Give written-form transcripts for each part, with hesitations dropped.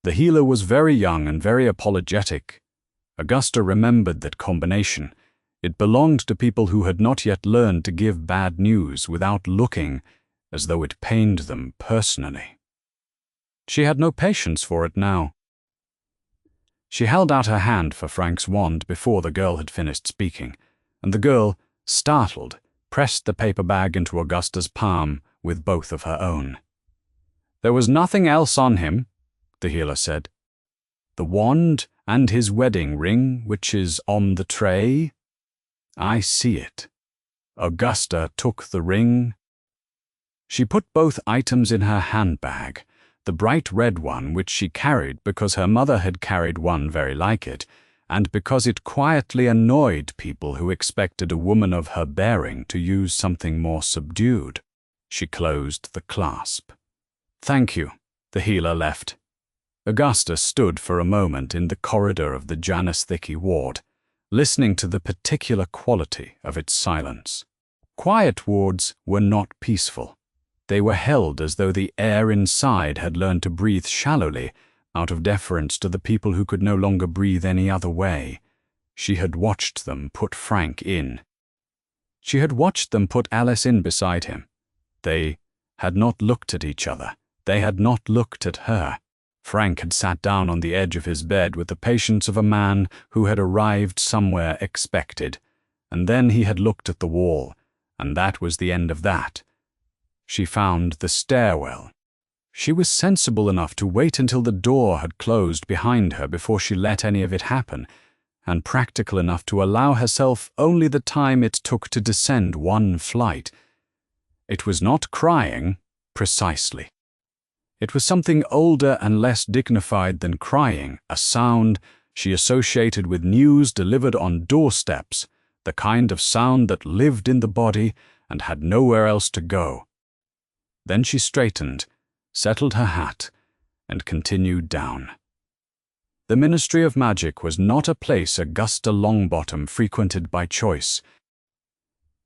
The healer was very young and very apologetic. Augusta remembered that combination. It belonged to people who had not yet learned to give bad news without looking as though it pained them personally. She had no patience for it now. She held out her hand for Frank's wand before the girl had finished speaking, and the girl, startled, pressed the paper bag into Augusta's palm with both of her own. "There was nothing else on him," the healer said. "The wand and his wedding ring, which is on the tray." "I see it." Augusta took the ring. She put both items in her handbag, the bright red one which she carried because her mother had carried one very like it, and because it quietly annoyed people who expected a woman of her bearing to use something more subdued. She closed the clasp. "Thank you." The healer left. Augusta stood for a moment in the corridor of the Janus Thicky ward, listening to the particular quality of its silence. Quiet wards were not peaceful. They were held as though the air inside had learned to breathe shallowly, out of deference to the people who could no longer breathe any other way. She had watched them put Frank in. She had watched them put Alice in beside him. They had not looked at each other. They had not looked at her. Frank had sat down on the edge of his bed with the patience of a man who had arrived somewhere expected, and then he had looked at the wall, and that was the end of that. She found the stairwell. She was sensible enough to wait until the door had closed behind her before she let any of it happen, and practical enough to allow herself only the time it took to descend one flight. It was not crying, precisely. It was something older and less dignified than crying, a sound she associated with news delivered on doorsteps, the kind of sound that lived in the body and had nowhere else to go. Then she straightened, settled her hat, and continued down. The Ministry of Magic was not a place Augusta Longbottom frequented by choice.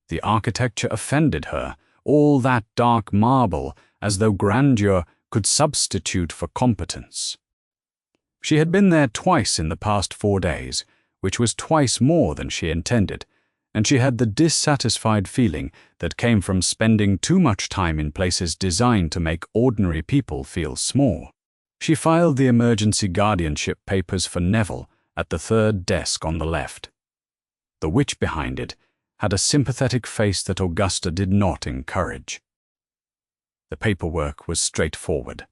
The architecture offended her, all that dark marble, as though grandeur could substitute for competence. She had been there twice in the past 4 days, which was twice more than she intended, and she had the dissatisfied feeling that came from spending too much time in places designed to make ordinary people feel small. She filed the emergency guardianship papers for Neville at the third desk on the left. The witch behind it had a sympathetic face that Augusta did not encourage. The paperwork was straightforward.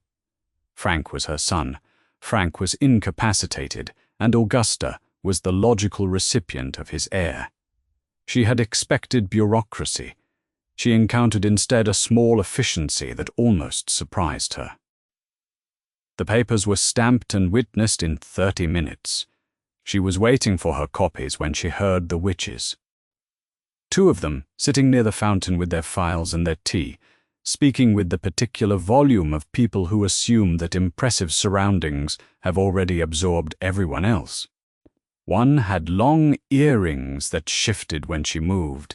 Frank was her son, Frank was incapacitated, and Augusta was the logical recipient of his heir. She had expected bureaucracy. She encountered instead a small efficiency that almost surprised her. The papers were stamped and witnessed in 30 minutes. She was waiting for her copies when she heard the witches. 2 of them, sitting near the fountain with their files and their tea, speaking with the particular volume of people who assume that impressive surroundings have already absorbed everyone else. One had long earrings that shifted when she moved.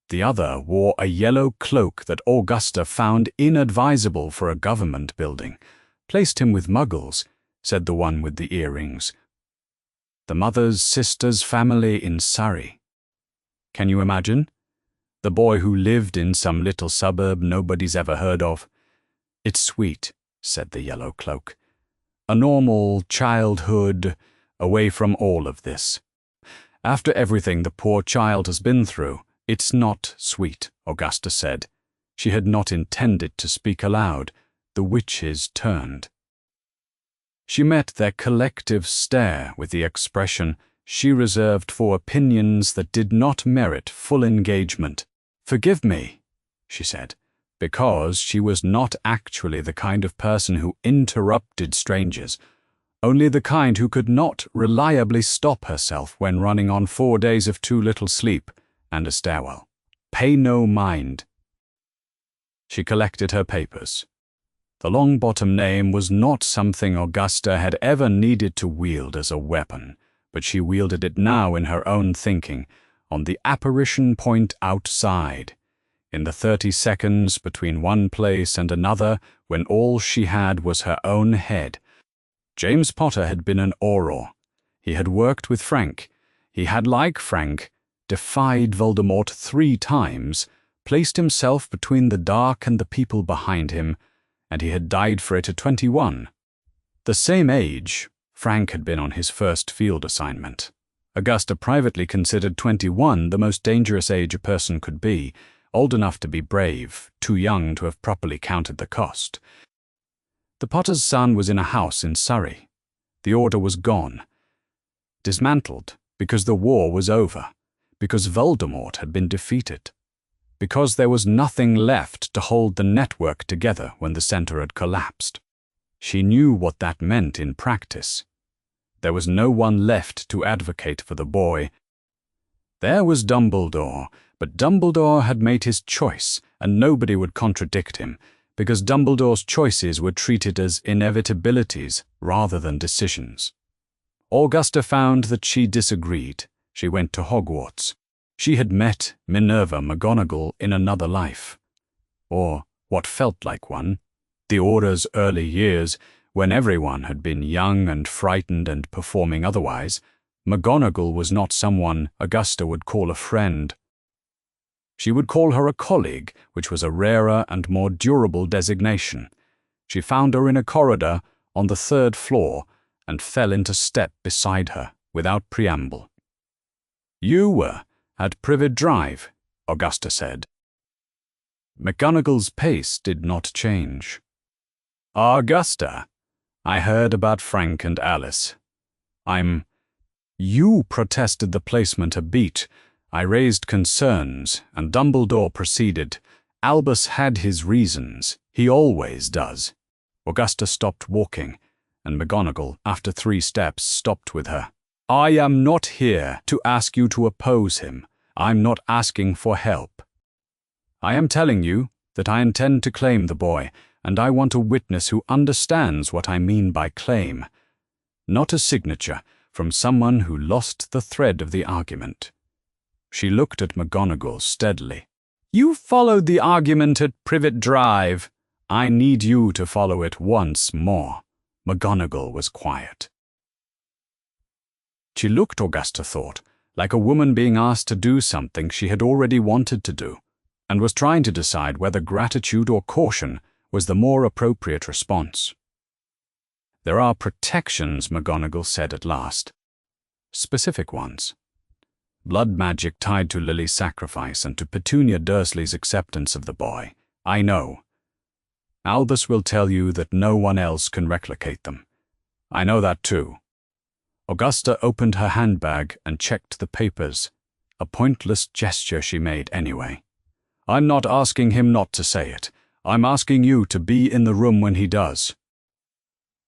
The other wore a yellow cloak that Augusta found inadvisable for a government building. "Placed him with muggles," said the one with the earrings. "The mother's sister's family in Surrey." Can you imagine? The boy who lived in some little suburb nobody's ever heard of. "It's sweet," said the yellow cloak. "A normal childhood away from all of this. After everything the poor child has been through, it's not sweet," Augusta said. She had not intended to speak aloud. The witches turned. She met their collective stare with the expression she reserved for opinions that did not merit full engagement. "Forgive me," she said, because she was not actually the kind of person who interrupted strangers, only the kind who could not reliably stop herself when running on 4 days of too little sleep and a stairwell. "Pay no mind." She collected her papers. The Longbottom name was not something Augusta had ever needed to wield as a weapon, but she wielded it now in her own thinking, on the apparition point outside, in the 30 seconds between one place and another when all she had was her own head. James Potter had been an Auror. He had worked with Frank. He had, like Frank, defied Voldemort 3 times, placed himself between the dark and the people behind him, and he had died for it at 21. The same age, Frank had been on his first field assignment. Augusta privately considered 21 the most dangerous age a person could be, old enough to be brave, too young to have properly counted the cost. The Potter's son was in a house in Surrey. The Order was gone. Dismantled because the war was over, because Voldemort had been defeated, because there was nothing left to hold the network together when the center had collapsed. She knew what that meant in practice. There was no one left to advocate for the boy. There was Dumbledore, but Dumbledore had made his choice, and nobody would contradict him, because Dumbledore's choices were treated as inevitabilities rather than decisions. Augusta found that she disagreed. She went to Hogwarts. She had met Minerva McGonagall in another life, or what felt like one. The Order's early years, when everyone had been young and frightened and performing otherwise, McGonagall was not someone Augusta would call a friend. She would call her a colleague, which was a rarer and more durable designation. She found her in a corridor on the 3rd floor and fell into step beside her without preamble. "You were at Privet Drive," Augusta said. McGonagall's pace did not change. "Augusta, I heard about Frank and Alice. You protested the placement a beat. I raised concerns, and Dumbledore proceeded. Albus had his reasons. He always does." Augusta stopped walking, and McGonagall, after 3 steps, stopped with her. "I am not here to ask you to oppose him. I'm not asking for help. I am telling you that I intend to claim the boy, and I want a witness who understands what I mean by claim. Not a signature from someone who lost the thread of the argument." She looked at McGonagall steadily. "You followed the argument at Privet Drive. I need you to follow it once more." McGonagall was quiet. She looked, Augusta thought, like a woman being asked to do something she had already wanted to do, and was trying to decide whether gratitude or caution was the more appropriate response. "There are protections," McGonagall said at last. "Specific ones. Blood magic tied to Lily's sacrifice and to Petunia Dursley's acceptance of the boy. I know. Albus will tell you that no one else can replicate them. I know that too." Augusta opened her handbag and checked the papers, a pointless gesture she made anyway. "I'm not asking him not to say it. I'm asking you to be in the room when he does."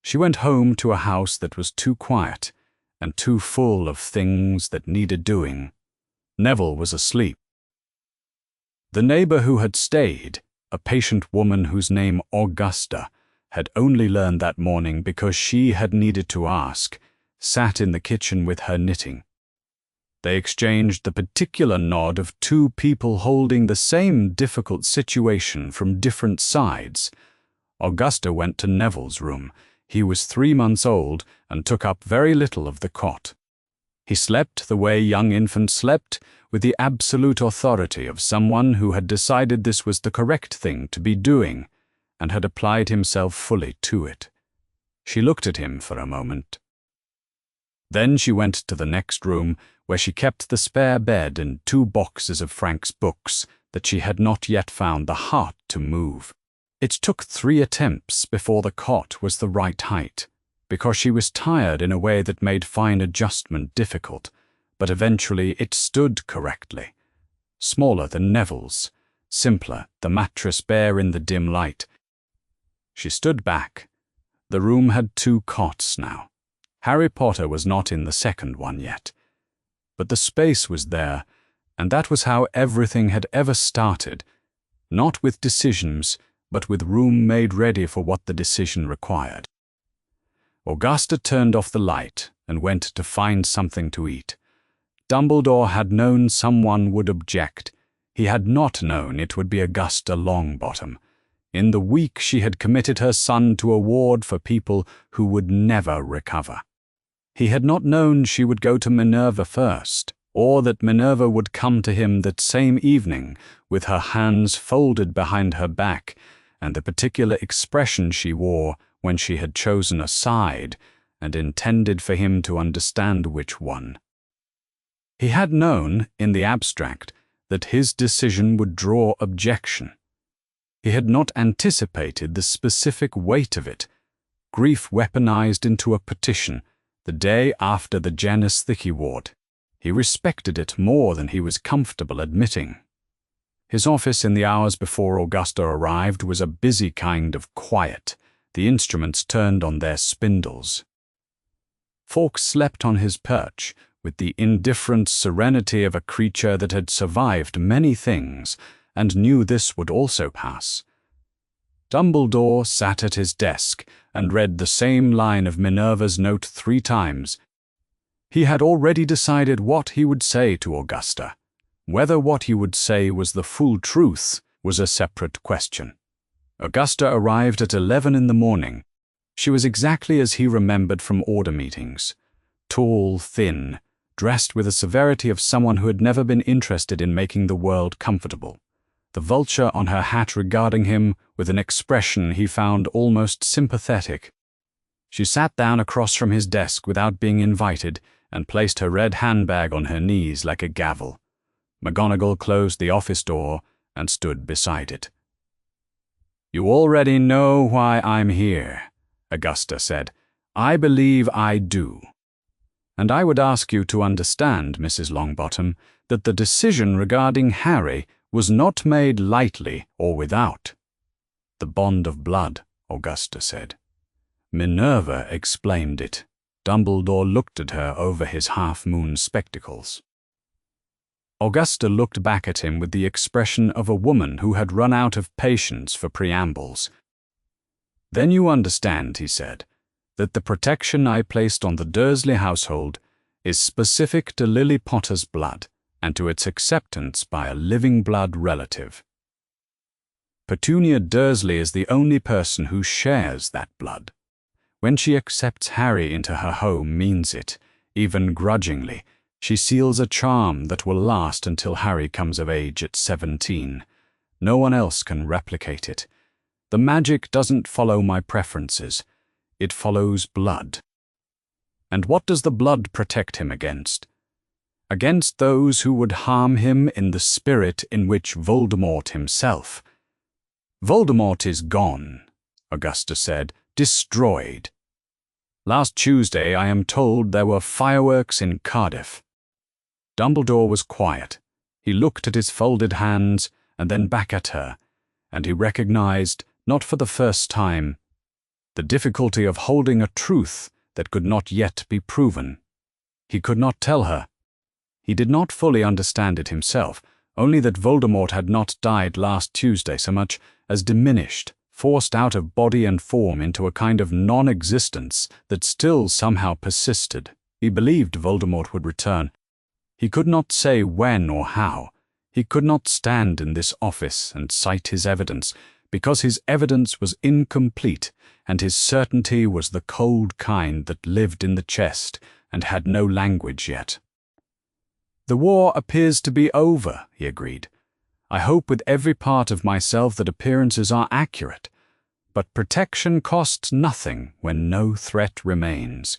She went home to a house that was too quiet and too full of things that needed doing. Neville was asleep. The neighbor who had stayed, a patient woman whose name Augusta had only learned that morning because she had needed to ask, sat in the kitchen with her knitting. They exchanged the particular nod of 2 people holding the same difficult situation from different sides. Augusta went to Neville's room. He was 3 months old and took up very little of the cot. He slept the way young infants slept, with the absolute authority of someone who had decided this was the correct thing to be doing and had applied himself fully to it. She looked at him for a moment. Then she went to the next room, where she kept the spare bed and 2 boxes of Frank's books that she had not yet found the heart to move. It took 3 attempts before the cot was the right height, because she was tired in a way that made fine adjustment difficult, but eventually it stood correctly. Smaller than Neville's, simpler, the mattress bare in the dim light. She stood back. The room had 2 cots now. Harry Potter was not in the second one yet. But the space was there, and that was how everything had ever started, not with decisions, but with room made ready for what the decision required. Augusta turned off the light and went to find something to eat. Dumbledore had known someone would object. He had not known it would be Augusta Longbottom. In the week she had committed her son to a ward for people who would never recover. He had not known she would go to Minerva first, or that Minerva would come to him that same evening with her hands folded behind her back and the particular expression she wore when she had chosen a side and intended for him to understand which one. He had known, in the abstract, that his decision would draw objection. He had not anticipated the specific weight of it, grief weaponized into a petition the day after the Janus Thicky ward. He respected it more than he was comfortable admitting. His office in the hours before Augusta arrived was a busy kind of quiet, the instruments turned on their spindles. Fawkes slept on his perch with the indifferent serenity of a creature that had survived many things and knew this would also pass. Dumbledore sat at his desk and read the same line of Minerva's note 3 times. He had already decided what he would say to Augusta. Whether what he would say was the full truth was a separate question. Augusta arrived at 11 in the morning. She was exactly as he remembered from order meetings. Tall, thin, dressed with the severity of someone who had never been interested in making the world comfortable. The vulture on her hat regarding him with an expression he found almost sympathetic. She sat down across from his desk without being invited and placed her red handbag on her knees like a gavel. McGonagall closed the office door and stood beside it. "You already know why I'm here," Augusta said. "I believe I do. And I would ask you to understand, Mrs. Longbottom, that the decision regarding Harry was not made lightly or without." "The bond of blood," Augusta said. "Minerva explained it." Dumbledore looked at her over his half-moon spectacles. Augusta looked back at him with the expression of a woman who had run out of patience for preambles. "Then you understand," he said, "that the protection I placed on the Dursley household is specific to Lily Potter's blood and to its acceptance by a living blood relative. Petunia Dursley is the only person who shares that blood. When she accepts Harry into her home means it, even grudgingly. She seals a charm that will last until Harry comes of age at 17. No one else can replicate it. The magic doesn't follow my preferences. It follows blood. And what does the blood protect him against? Against those who would harm him in the spirit in which Voldemort himself. Voldemort is gone," Augusta said, "destroyed. Last Tuesday I am told there were fireworks in Cardiff." Dumbledore was quiet. He looked at his folded hands and then back at her, and he recognized, not for the first time, the difficulty of holding a truth that could not yet be proven. He could not tell her. He did not fully understand it himself, only that Voldemort had not died last Tuesday so much as diminished, forced out of body and form into a kind of non-existence that still somehow persisted. He believed Voldemort would return. He could not say when or how. He could not stand in this office and cite his evidence, because his evidence was incomplete, and his certainty was the cold kind that lived in the chest and had no language yet. "The war appears to be over," he agreed. "I hope with every part of myself that appearances are accurate. But protection costs nothing when no threat remains.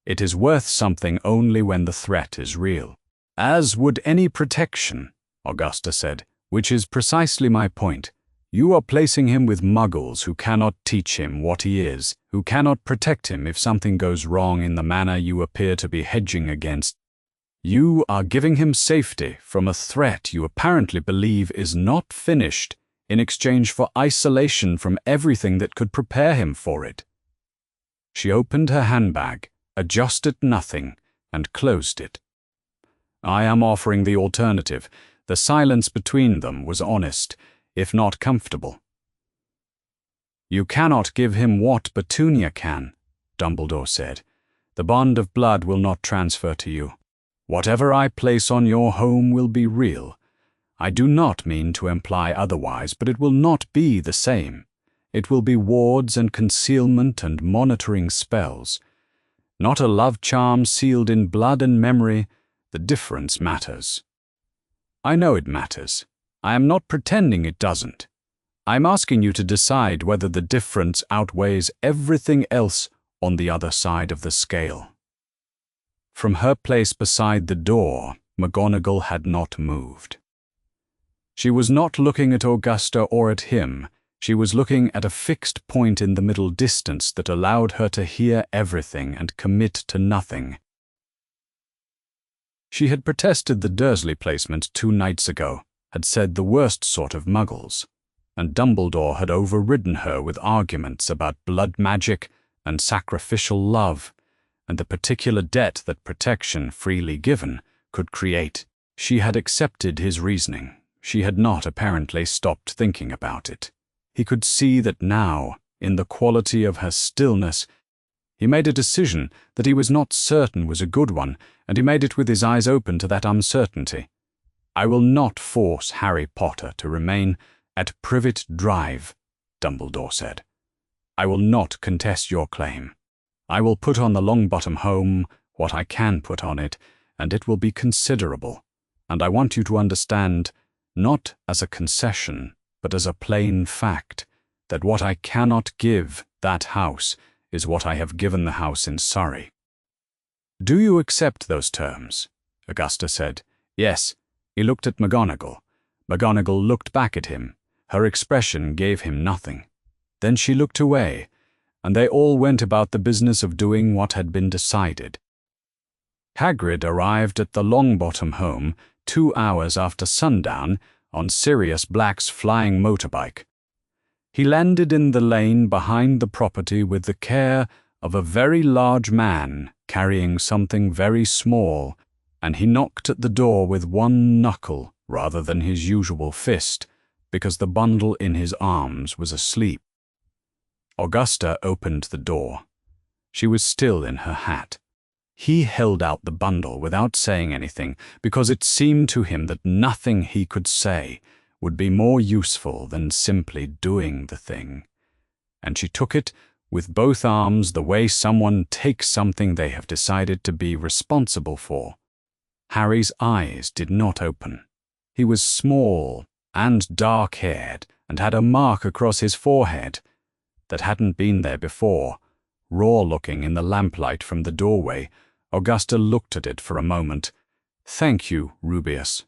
It is worth something only when the threat is real." "As would any protection," Augusta said, "which is precisely my point. You are placing him with muggles who cannot teach him what he is, who cannot protect him if something goes wrong in the manner you appear to be hedging against. You are giving him safety from a threat you apparently believe is not finished in exchange for isolation from everything that could prepare him for it." She opened her handbag, adjusted nothing, and closed it. "I am offering the alternative." The silence between them was honest, if not comfortable. "You cannot give him what Petunia can," Dumbledore said. "The bond of blood will not transfer to you. Whatever I place on your home will be real. I do not mean to imply otherwise, but it will not be the same. It will be wards and concealment and monitoring spells. Not a love charm sealed in blood and memory. The difference matters. I know it matters. I am not pretending it doesn't. I'm asking you to decide whether the difference outweighs everything else on the other side of the scale. From her place beside the door, McGonagall had not moved. She was not looking at Augusta or at him. She was looking at a fixed point in the middle distance that allowed her to hear everything and commit to nothing. She had protested the Dursley placement 2 nights ago, had said the worst sort of muggles, and Dumbledore had overridden her with arguments about blood magic and sacrificial love, and the particular debt that protection freely given could create. She had accepted his reasoning. She had not apparently stopped thinking about it. He could see that now, in the quality of her stillness, he made a decision that he was not certain was a good one, and he made it with his eyes open to that uncertainty. I will not force Harry Potter to remain at Privet Drive, Dumbledore said. I will not contest your claim. I will put on the Longbottom home what I can put on it, and it will be considerable. And I want you to understand, not as a concession, but as a plain fact, that what I cannot give that house is what I have given the house in Surrey. Do you accept those terms? Augusta said. Yes. He looked at McGonagall. McGonagall looked back at him. Her expression gave him nothing. Then she looked away, and they all went about the business of doing what had been decided. Hagrid arrived at the Longbottom home 2 hours after sundown on Sirius Black's flying motorbike. He landed in the lane behind the property with the care of a very large man carrying something very small, and he knocked at the door with one knuckle rather than his usual fist, because the bundle in his arms was asleep. Augusta opened the door. She was still in her hat. He held out the bundle without saying anything, because it seemed to him that nothing he could say would be more useful than simply doing the thing. And she took it with both arms the way someone takes something they have decided to be responsible for. Harry's eyes did not open. He was small and dark-haired and had a mark across his forehead that hadn't been there before. Raw-looking in the lamplight from the doorway, Augusta looked at it for a moment. "Thank you, Rubeus."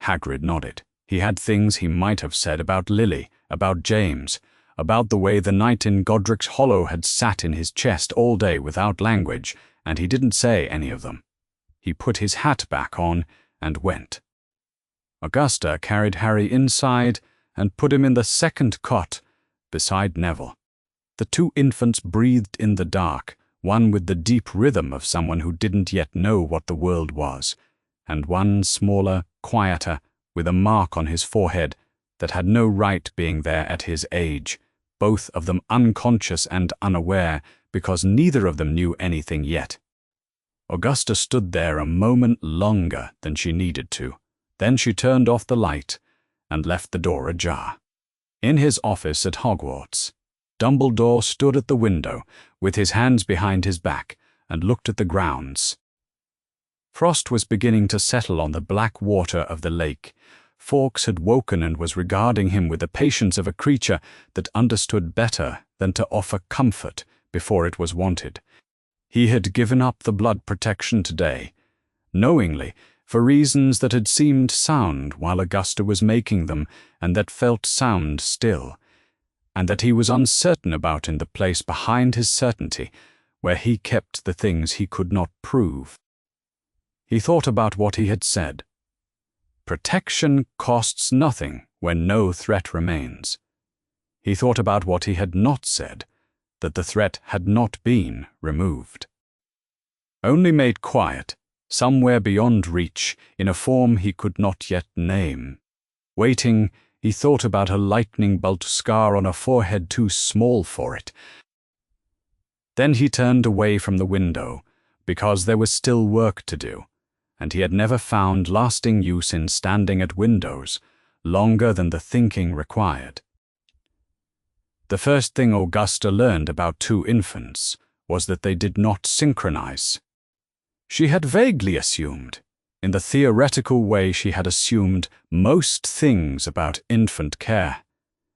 Hagrid nodded. He had things he might have said about Lily, about James, about the way the knight in Godric's Hollow had sat in his chest all day without language, and he didn't say any of them. He put his hat back on and went. Augusta carried Harry inside and put him in the second cot beside Neville. The 2 infants breathed in the dark, one with the deep rhythm of someone who didn't yet know what the world was, and one smaller, quieter, with a mark on his forehead that had no right being there at his age, both of them unconscious and unaware, because neither of them knew anything yet. Augusta stood there a moment longer than she needed to. Then she turned off the light and left the door ajar. In his office at Hogwarts, Dumbledore stood at the window with his hands behind his back and looked at the grounds. Frost was beginning to settle on the black water of the lake. Fawkes had woken and was regarding him with the patience of a creature that understood better than to offer comfort before it was wanted. He had given up the blood protection today, knowingly, for reasons that had seemed sound while Augusta was making them, and that felt sound still, and that he was uncertain about in the place behind his certainty, where he kept the things he could not prove. He thought about what he had said. Protection costs nothing when no threat remains. He thought about what he had not said, that the threat had not been removed. Only made quiet, somewhere beyond reach, in a form he could not yet name. Waiting, he thought about a lightning bolt scar on a forehead too small for it. Then he turned away from the window, because there was still work to do, and he had never found lasting use in standing at windows, longer than the thinking required. The first thing Augusta learned about two infants was that they did not synchronize. She had vaguely assumed, in the theoretical way she had assumed most things about infant care,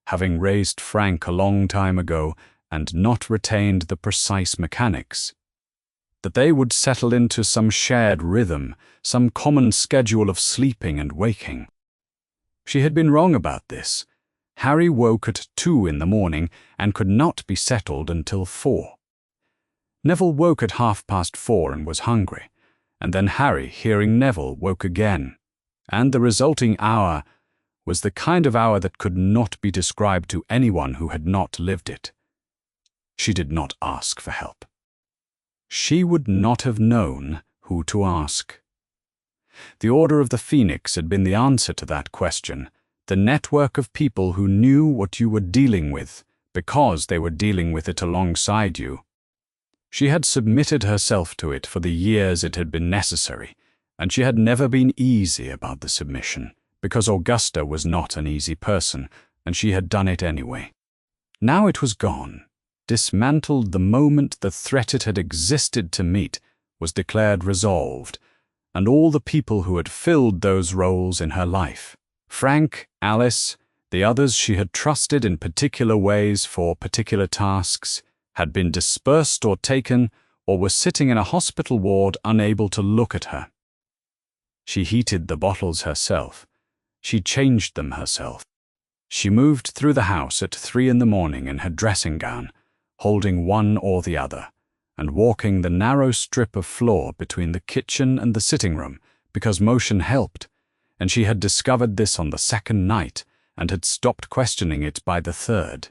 having raised Frank a long time ago and not retained the precise mechanics, that they would settle into some shared rhythm, some common schedule of sleeping and waking. She had been wrong about this. Harry woke at 2 in the morning and could not be settled until 4. Neville woke at 4:30 and was hungry, and then Harry, hearing Neville, woke again, and the resulting hour was the kind of hour that could not be described to anyone who had not lived it. She did not ask for help. She would not have known who to ask. The Order of the Phoenix had been the answer to that question, the network of people who knew what you were dealing with because they were dealing with it alongside you. She had submitted herself to it for the years it had been necessary, and she had never been easy about the submission, because Augusta was not an easy person, and she had done it anyway. Now it was gone, dismantled the moment the threat it had existed to meet was declared resolved, and all the people who had filled those roles in her life, Frank, Alice, the others she had trusted in particular ways for particular tasks, had been dispersed or taken, or were sitting in a hospital ward unable to look at her. She heated the bottles herself. She changed them herself. She moved through the house at 3 in the morning in her dressing gown, holding one or the other, and walking the narrow strip of floor between the kitchen and the sitting room, because motion helped, and she had discovered this on the second night and had stopped questioning it by the third.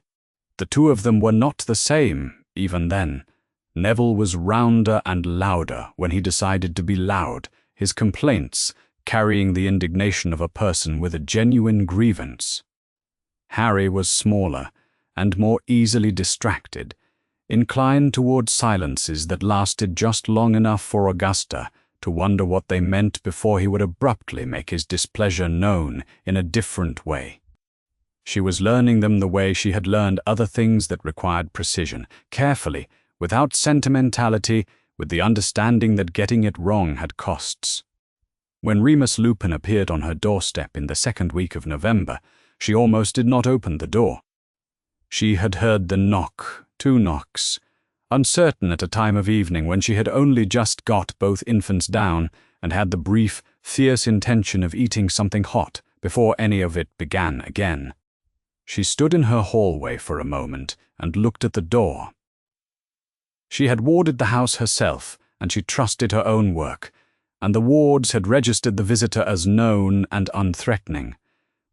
The two of them were not the same, even then. Neville was rounder and louder when he decided to be loud, his complaints carrying the indignation of a person with a genuine grievance. Harry was smaller and more easily distracted, inclined toward silences that lasted just long enough for Augusta to wonder what they meant before he would abruptly make his displeasure known in a different way. She was learning them the way she had learned other things that required precision, carefully, without sentimentality, with the understanding that getting it wrong had costs. When Remus Lupin appeared on her doorstep in the second week of November, she almost did not open the door. She had heard the knock, 2 knocks, uncertain at a time of evening when she had only just got both infants down and had the brief, fierce intention of eating something hot before any of it began again. She stood in her hallway for a moment and looked at the door. She had warded the house herself, and she trusted her own work, and the wards had registered the visitor as known and unthreatening,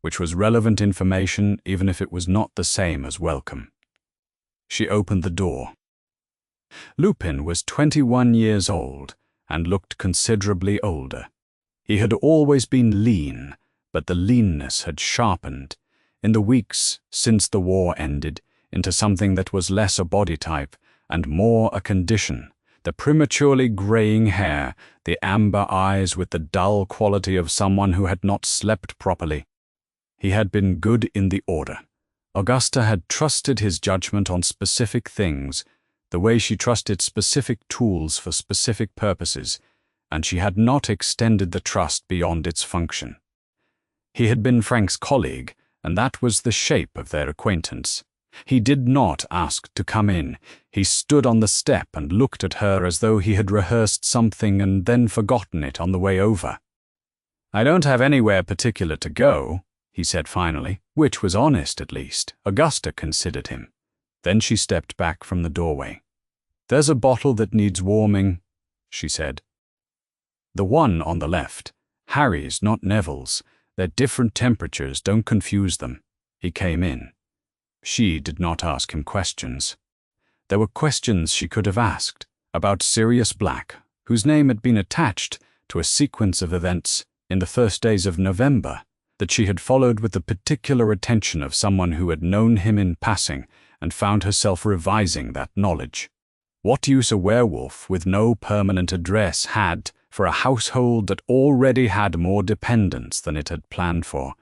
which was relevant information even if it was not the same as welcome. She opened the door. Lupin was 21 years old and looked considerably older. He had always been lean, but the leanness had sharpened, in the weeks since the war ended, into something that was less a body type and more a condition, the prematurely graying hair, the amber eyes with the dull quality of someone who had not slept properly. He had been good in the Order. Augusta had trusted his judgment on specific things, the way she trusted specific tools for specific purposes, and she had not extended the trust beyond its function. He had been Frank's colleague, and that was the shape of their acquaintance. He did not ask to come in. He stood on the step and looked at her as though he had rehearsed something and then forgotten it on the way over. "I don't have anywhere particular to go," he said finally, which was honest at least. Augusta considered him. Then she stepped back from the doorway. "There's a bottle that needs warming," she said. "The one on the left. Harry's, not Neville's. They're different temperatures, don't confuse them." He came in. She did not ask him questions. There were questions she could have asked, about Sirius Black, whose name had been attached to a sequence of events in the first days of November that she had followed with the particular attention of someone who had known him in passing and found herself revising that knowledge. What use a werewolf with no permanent address had for a household that already had more dependents than it had planned for,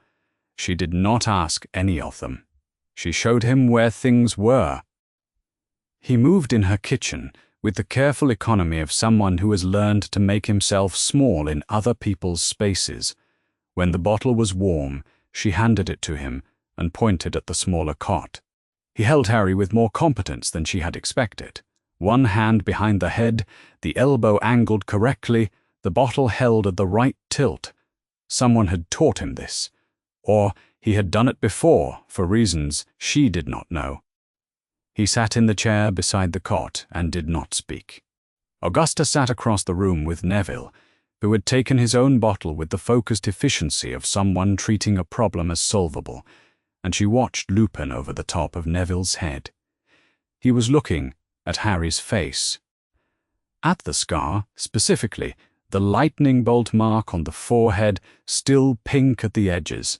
She did not ask any of them. She showed him where things were. He moved in her kitchen with the careful economy of someone who has learned to make himself small in other people's spaces. When the bottle was warm, she handed it to him and pointed at the smaller cot. He held Harry with more competence than she had expected. One hand behind the head, the elbow angled correctly, the bottle held at the right tilt. Someone had taught him this, or he had done it before for reasons she did not know. He sat in the chair beside the cot and did not speak. Augusta sat across the room with Neville, who had taken his own bottle with the focused efficiency of someone treating a problem as solvable, and she watched Lupin over the top of Neville's head. He was looking at Harry's face. At the scar, specifically, the lightning bolt mark on the forehead, still pink at the edges,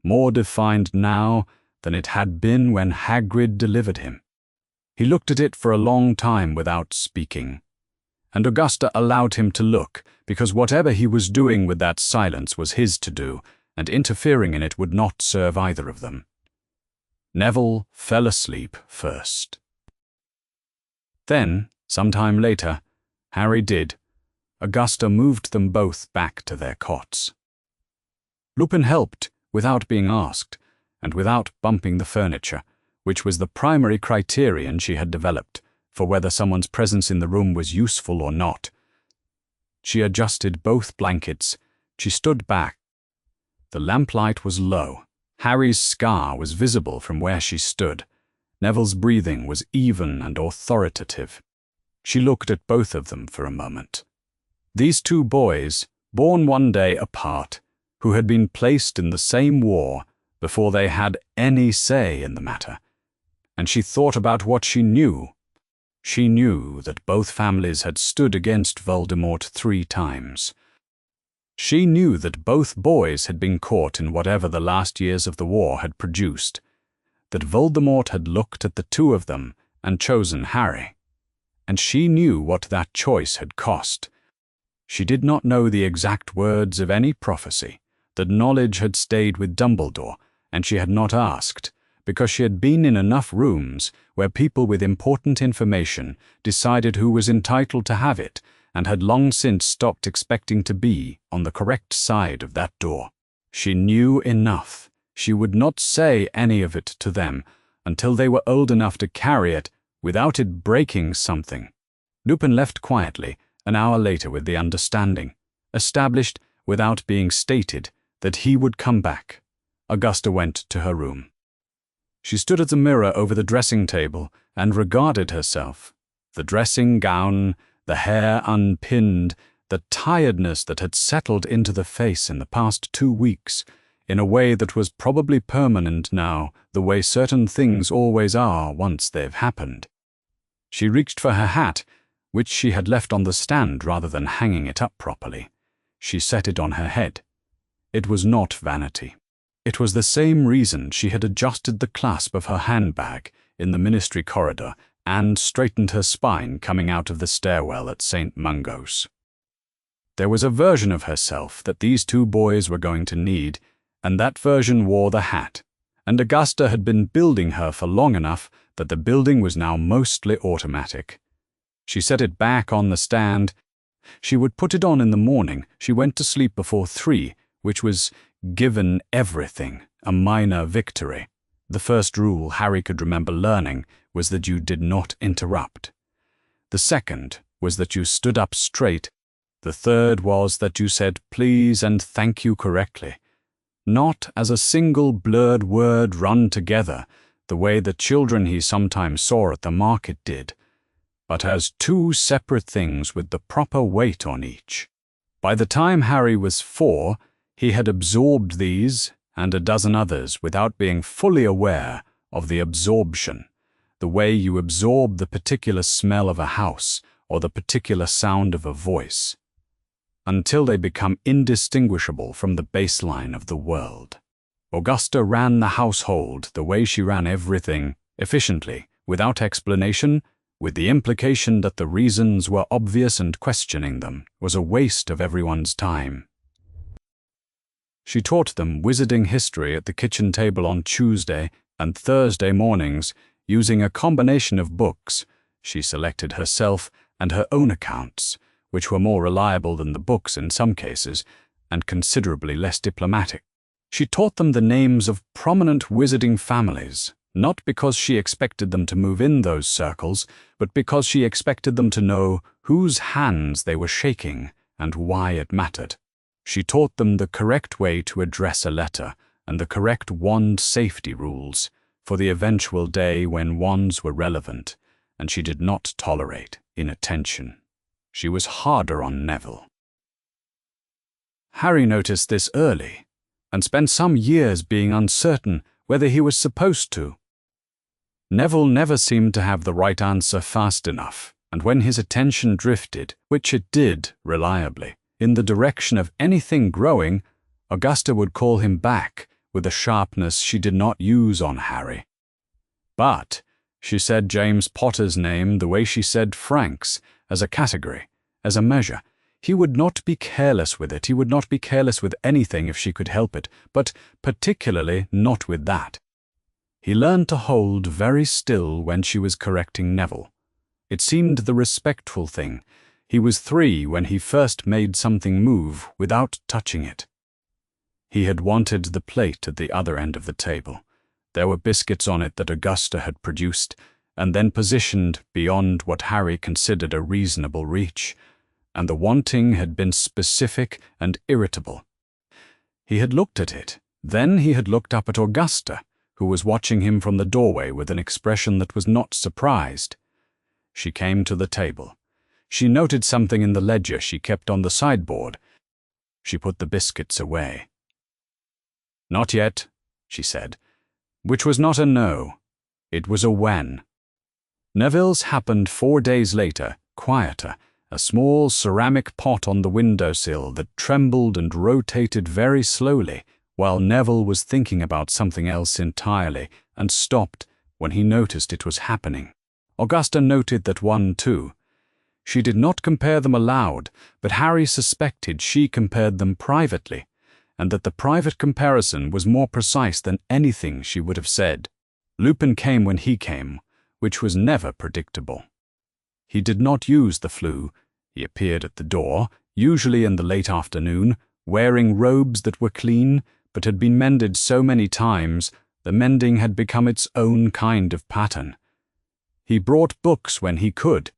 more defined now than it had been when Hagrid delivered him. He looked at it for a long time without speaking, and Augusta allowed him to look, because whatever he was doing with that silence was his to do, and interfering in it would not serve either of them. Neville fell asleep first. Then, some time later, Harry did. Augusta moved them both back to their cots. Lupin helped without being asked, and without bumping the furniture, which was the primary criterion she had developed for whether someone's presence in the room was useful or not. She adjusted both blankets. She stood back. The lamplight was low. Harry's scar was visible from where she stood. Neville's breathing was even and authoritative. She looked at both of them for a moment. These two boys, born one day apart, who had been placed in the same war before they had any say in the matter. And she thought about what she knew. She knew that both families had stood against Voldemort 3 times. She knew that both boys had been caught in whatever the last years of the war had produced, that Voldemort had looked at the two of them and chosen Harry. And she knew what that choice had cost. She did not know the exact words of any prophecy. That knowledge had stayed with Dumbledore, and she had not asked, because she had been in enough rooms where people with important information decided who was entitled to have it, and had long since stopped expecting to be on the correct side of that door. She knew enough. She would not say any of it to them until they were old enough to carry it without it breaking something. Lupin left quietly an hour later with the understanding, established without being stated, that he would come back. Augusta went to her room. She stood at the mirror over the dressing table and regarded herself. The dressing gown, the hair unpinned, the tiredness that had settled into the face in the past 2 weeks, in a way that was probably permanent now, the way certain things always are once they've happened. She reached for her hat, which she had left on the stand rather than hanging it up properly. She set it on her head. It was not vanity. It was the same reason she had adjusted the clasp of her handbag in the ministry corridor and straightened her spine coming out of the stairwell at St. Mungo's. There was a version of herself that these two boys were going to need, and that version wore the hat, and Augusta had been building her for long enough that the building was now mostly automatic. She set it back on the stand. She would put it on in the morning. She went to sleep before 3, which was, given everything, a minor victory. The first rule Harry could remember learning was that you did not interrupt. The second was that you stood up straight. The third was that you said please and thank you correctly, not as a single blurred word run together, the way the children he sometimes saw at the market did, but as 2 separate things with the proper weight on each. By the time Harry was 4, he had absorbed these and a dozen others without being fully aware of the absorption, the way you absorb the particular smell of a house or the particular sound of a voice, until they become indistinguishable from the baseline of the world. Augusta ran the household the way she ran everything, efficiently, without explanation, with the implication that the reasons were obvious and questioning them was a waste of everyone's time. She taught them wizarding history at the kitchen table on Tuesday and Thursday mornings, using a combination of books she selected herself and her own accounts, which were more reliable than the books in some cases, and considerably less diplomatic. She taught them the names of prominent wizarding families, not because she expected them to move in those circles, but because she expected them to know whose hands they were shaking and why it mattered. She taught them the correct way to address a letter and the correct wand safety rules for the eventual day when wands were relevant, and she did not tolerate inattention. She was harder on Neville. Harry noticed this early, and spent some years being uncertain whether he was supposed to. Neville never seemed to have the right answer fast enough, and when his attention drifted, which it did reliably, in the direction of anything growing, Augusta would call him back with a sharpness she did not use on Harry. But she said James Potter's name the way she said Frank's, as a category, as a measure. He would not be careless with it. He would not be careless with anything if she could help it, but particularly not with that. He learned to hold very still when she was correcting Neville. It seemed the respectful thing. He was 3 when he first made something move without touching it. He had wanted the plate at the other end of the table. There were biscuits on it that Augusta had produced, and then positioned beyond what Harry considered a reasonable reach, and the wanting had been specific and irritable. He had looked at it. Then he had looked up at Augusta, who was watching him from the doorway with an expression that was not surprised. She came to the table. She noted something in the ledger she kept on the sideboard. She put the biscuits away. "Not yet," she said, which was not a no. It was a when. Neville's happened 4 days later, quieter, a small ceramic pot on the windowsill that trembled and rotated very slowly, while Neville was thinking about something else entirely, and stopped when he noticed it was happening. Augusta noted that one too. She did not compare them aloud, but Harry suspected she compared them privately, and that the private comparison was more precise than anything she would have said. Lupin came when he came, which was never predictable. He did not use the flu. He appeared at the door, usually in the late afternoon, wearing robes that were clean, but had been mended so many times, the mending had become its own kind of pattern. He brought books when he could.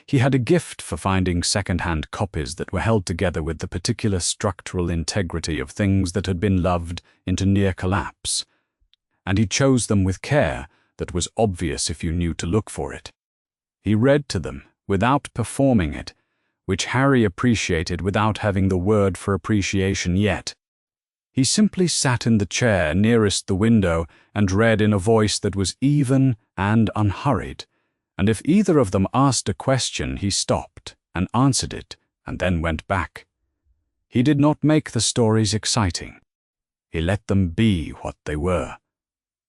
He had a gift for finding second-hand copies that were held together with the particular structural integrity of things that had been loved into near collapse, and he chose them with care that was obvious if you knew to look for it. He read to them without performing it, which Harry appreciated without having the word for appreciation yet. He simply sat in the chair nearest the window and read in a voice that was even and unhurried, and if either of them asked a question, he stopped and answered it and then went back. He did not make the stories exciting. He let them be what they were.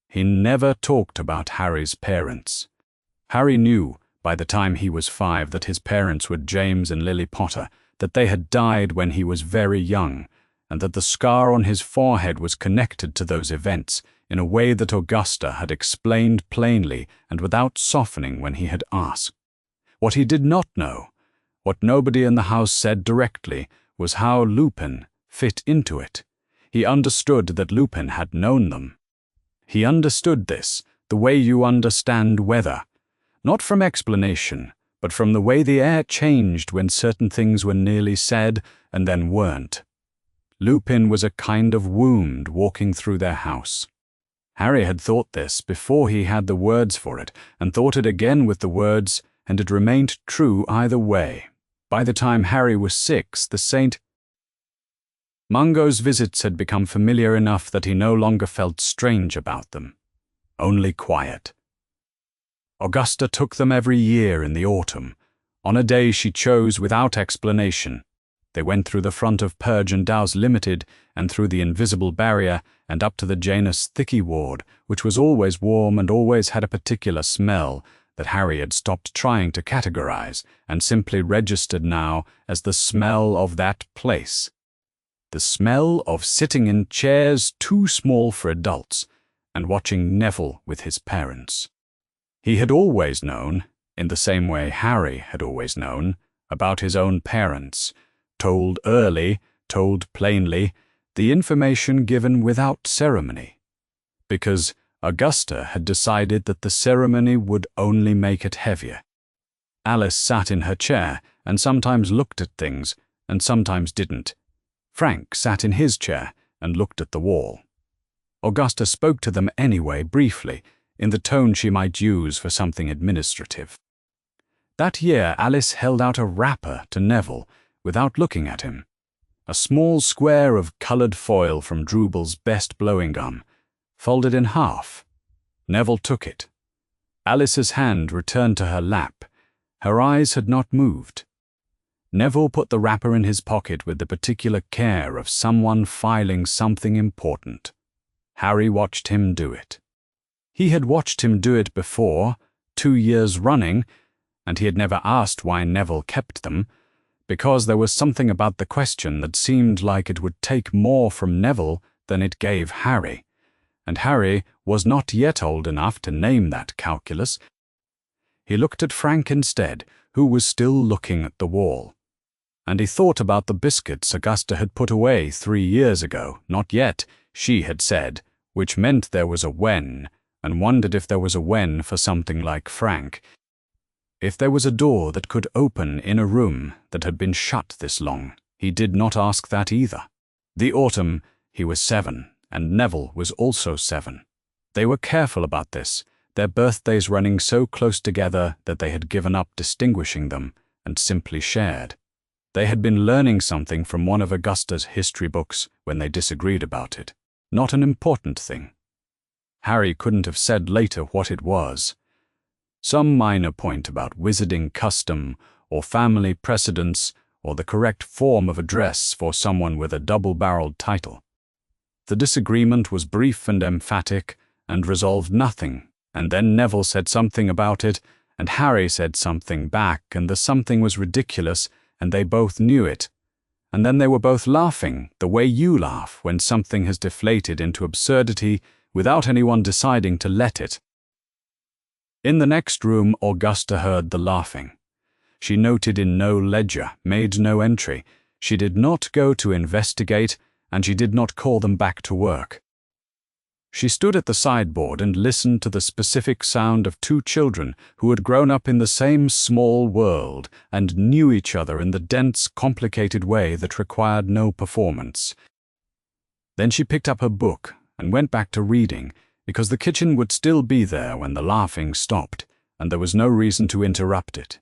He never talked about Harry's parents. Harry knew by the time he was 5 that his parents were James and Lily Potter, that they had died when he was very young, and that the scar on his forehead was connected to those events in a way that Augusta had explained plainly and without softening when he had asked. What he did not know, what nobody in the house said directly, was how Lupin fit into it. He understood that Lupin had known them. He understood this, the way you understand weather, not from explanation, but from the way the air changed when certain things were nearly said and then weren't. Lupin was a kind of wound walking through their house. Harry had thought this before he had the words for it, and thought it again with the words, and it remained true either way. By the time Harry was 6, the Saint Mungo's visits had become familiar enough that he no longer felt strange about them, only quiet. Augusta took them every year in the autumn, on a day she chose without explanation. They went through the front of Purge and Dow's Limited and through the invisible barrier and up to the Janus Thicky ward, which was always warm and always had a particular smell that Harry had stopped trying to categorize and simply registered now as the smell of that place. the smell of sitting in chairs too small for adults and watching Neville with his parents. He had always known, in the same way Harry had always known, about his own parents, told early, told plainly, the information given without ceremony, because Augusta had decided that the ceremony would only make it heavier. Alice sat in her chair and sometimes looked at things and sometimes didn't. Frank sat in his chair and looked at the wall. Augusta spoke to them anyway, briefly, in the tone she might use for something administrative. That year Alice held out a wrapper to Neville without looking at him. A small square of coloured foil from Drooble's best blowing gum, folded in half. Neville took it. Alice's hand returned to her lap. Her eyes had not moved. Neville put the wrapper in his pocket with the particular care of someone filing something important. Harry watched him do it. He had watched him do it before, 2 years running, and he had never asked why Neville kept them, because there was something about the question that seemed like it would take more from Neville than it gave Harry, and Harry was not yet old enough to name that calculus. He looked at Frank instead, who was still looking at the wall. And he thought about the biscuits Augusta had put away 3 years ago, not yet, she had said, which meant there was a when, and wondered if there was a when for something like Frank. If there was a door that could open in a room that had been shut this long, he did not ask that either. The autumn, he was 7, and Neville was also 7. They were careful about this, their birthdays running so close together that they had given up distinguishing them and simply shared. They had been learning something from one of Augusta's history books when they disagreed about it. Not an important thing. Harry couldn't have said later what it was. Some minor point about wizarding custom or family precedence or the correct form of address for someone with a double-barreled title. The disagreement was brief and emphatic and resolved nothing, and then Neville said something about it, and Harry said something back, and the something was ridiculous, and they both knew it. And then they were both laughing, the way you laugh when something has deflated into absurdity without anyone deciding to let it. In the next room, Augusta heard the laughing. She noted in no ledger, made no entry. She did not go to investigate, and she did not call them back to work. She stood at the sideboard and listened to the specific sound of 2 children who had grown up in the same small world and knew each other in the dense, complicated way that required no performance. Then she picked up her book and went back to reading, because the kitchen would still be there when the laughing stopped, and there was no reason to interrupt it.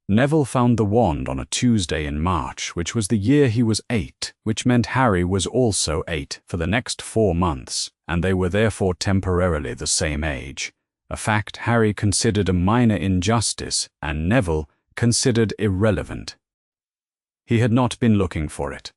Neville found the wand on a Tuesday in March, which was the year he was 8, which meant Harry was also 8 for the next 4 months, and they were therefore temporarily the same age, a fact Harry considered a minor injustice and Neville considered irrelevant. He had not been looking for it.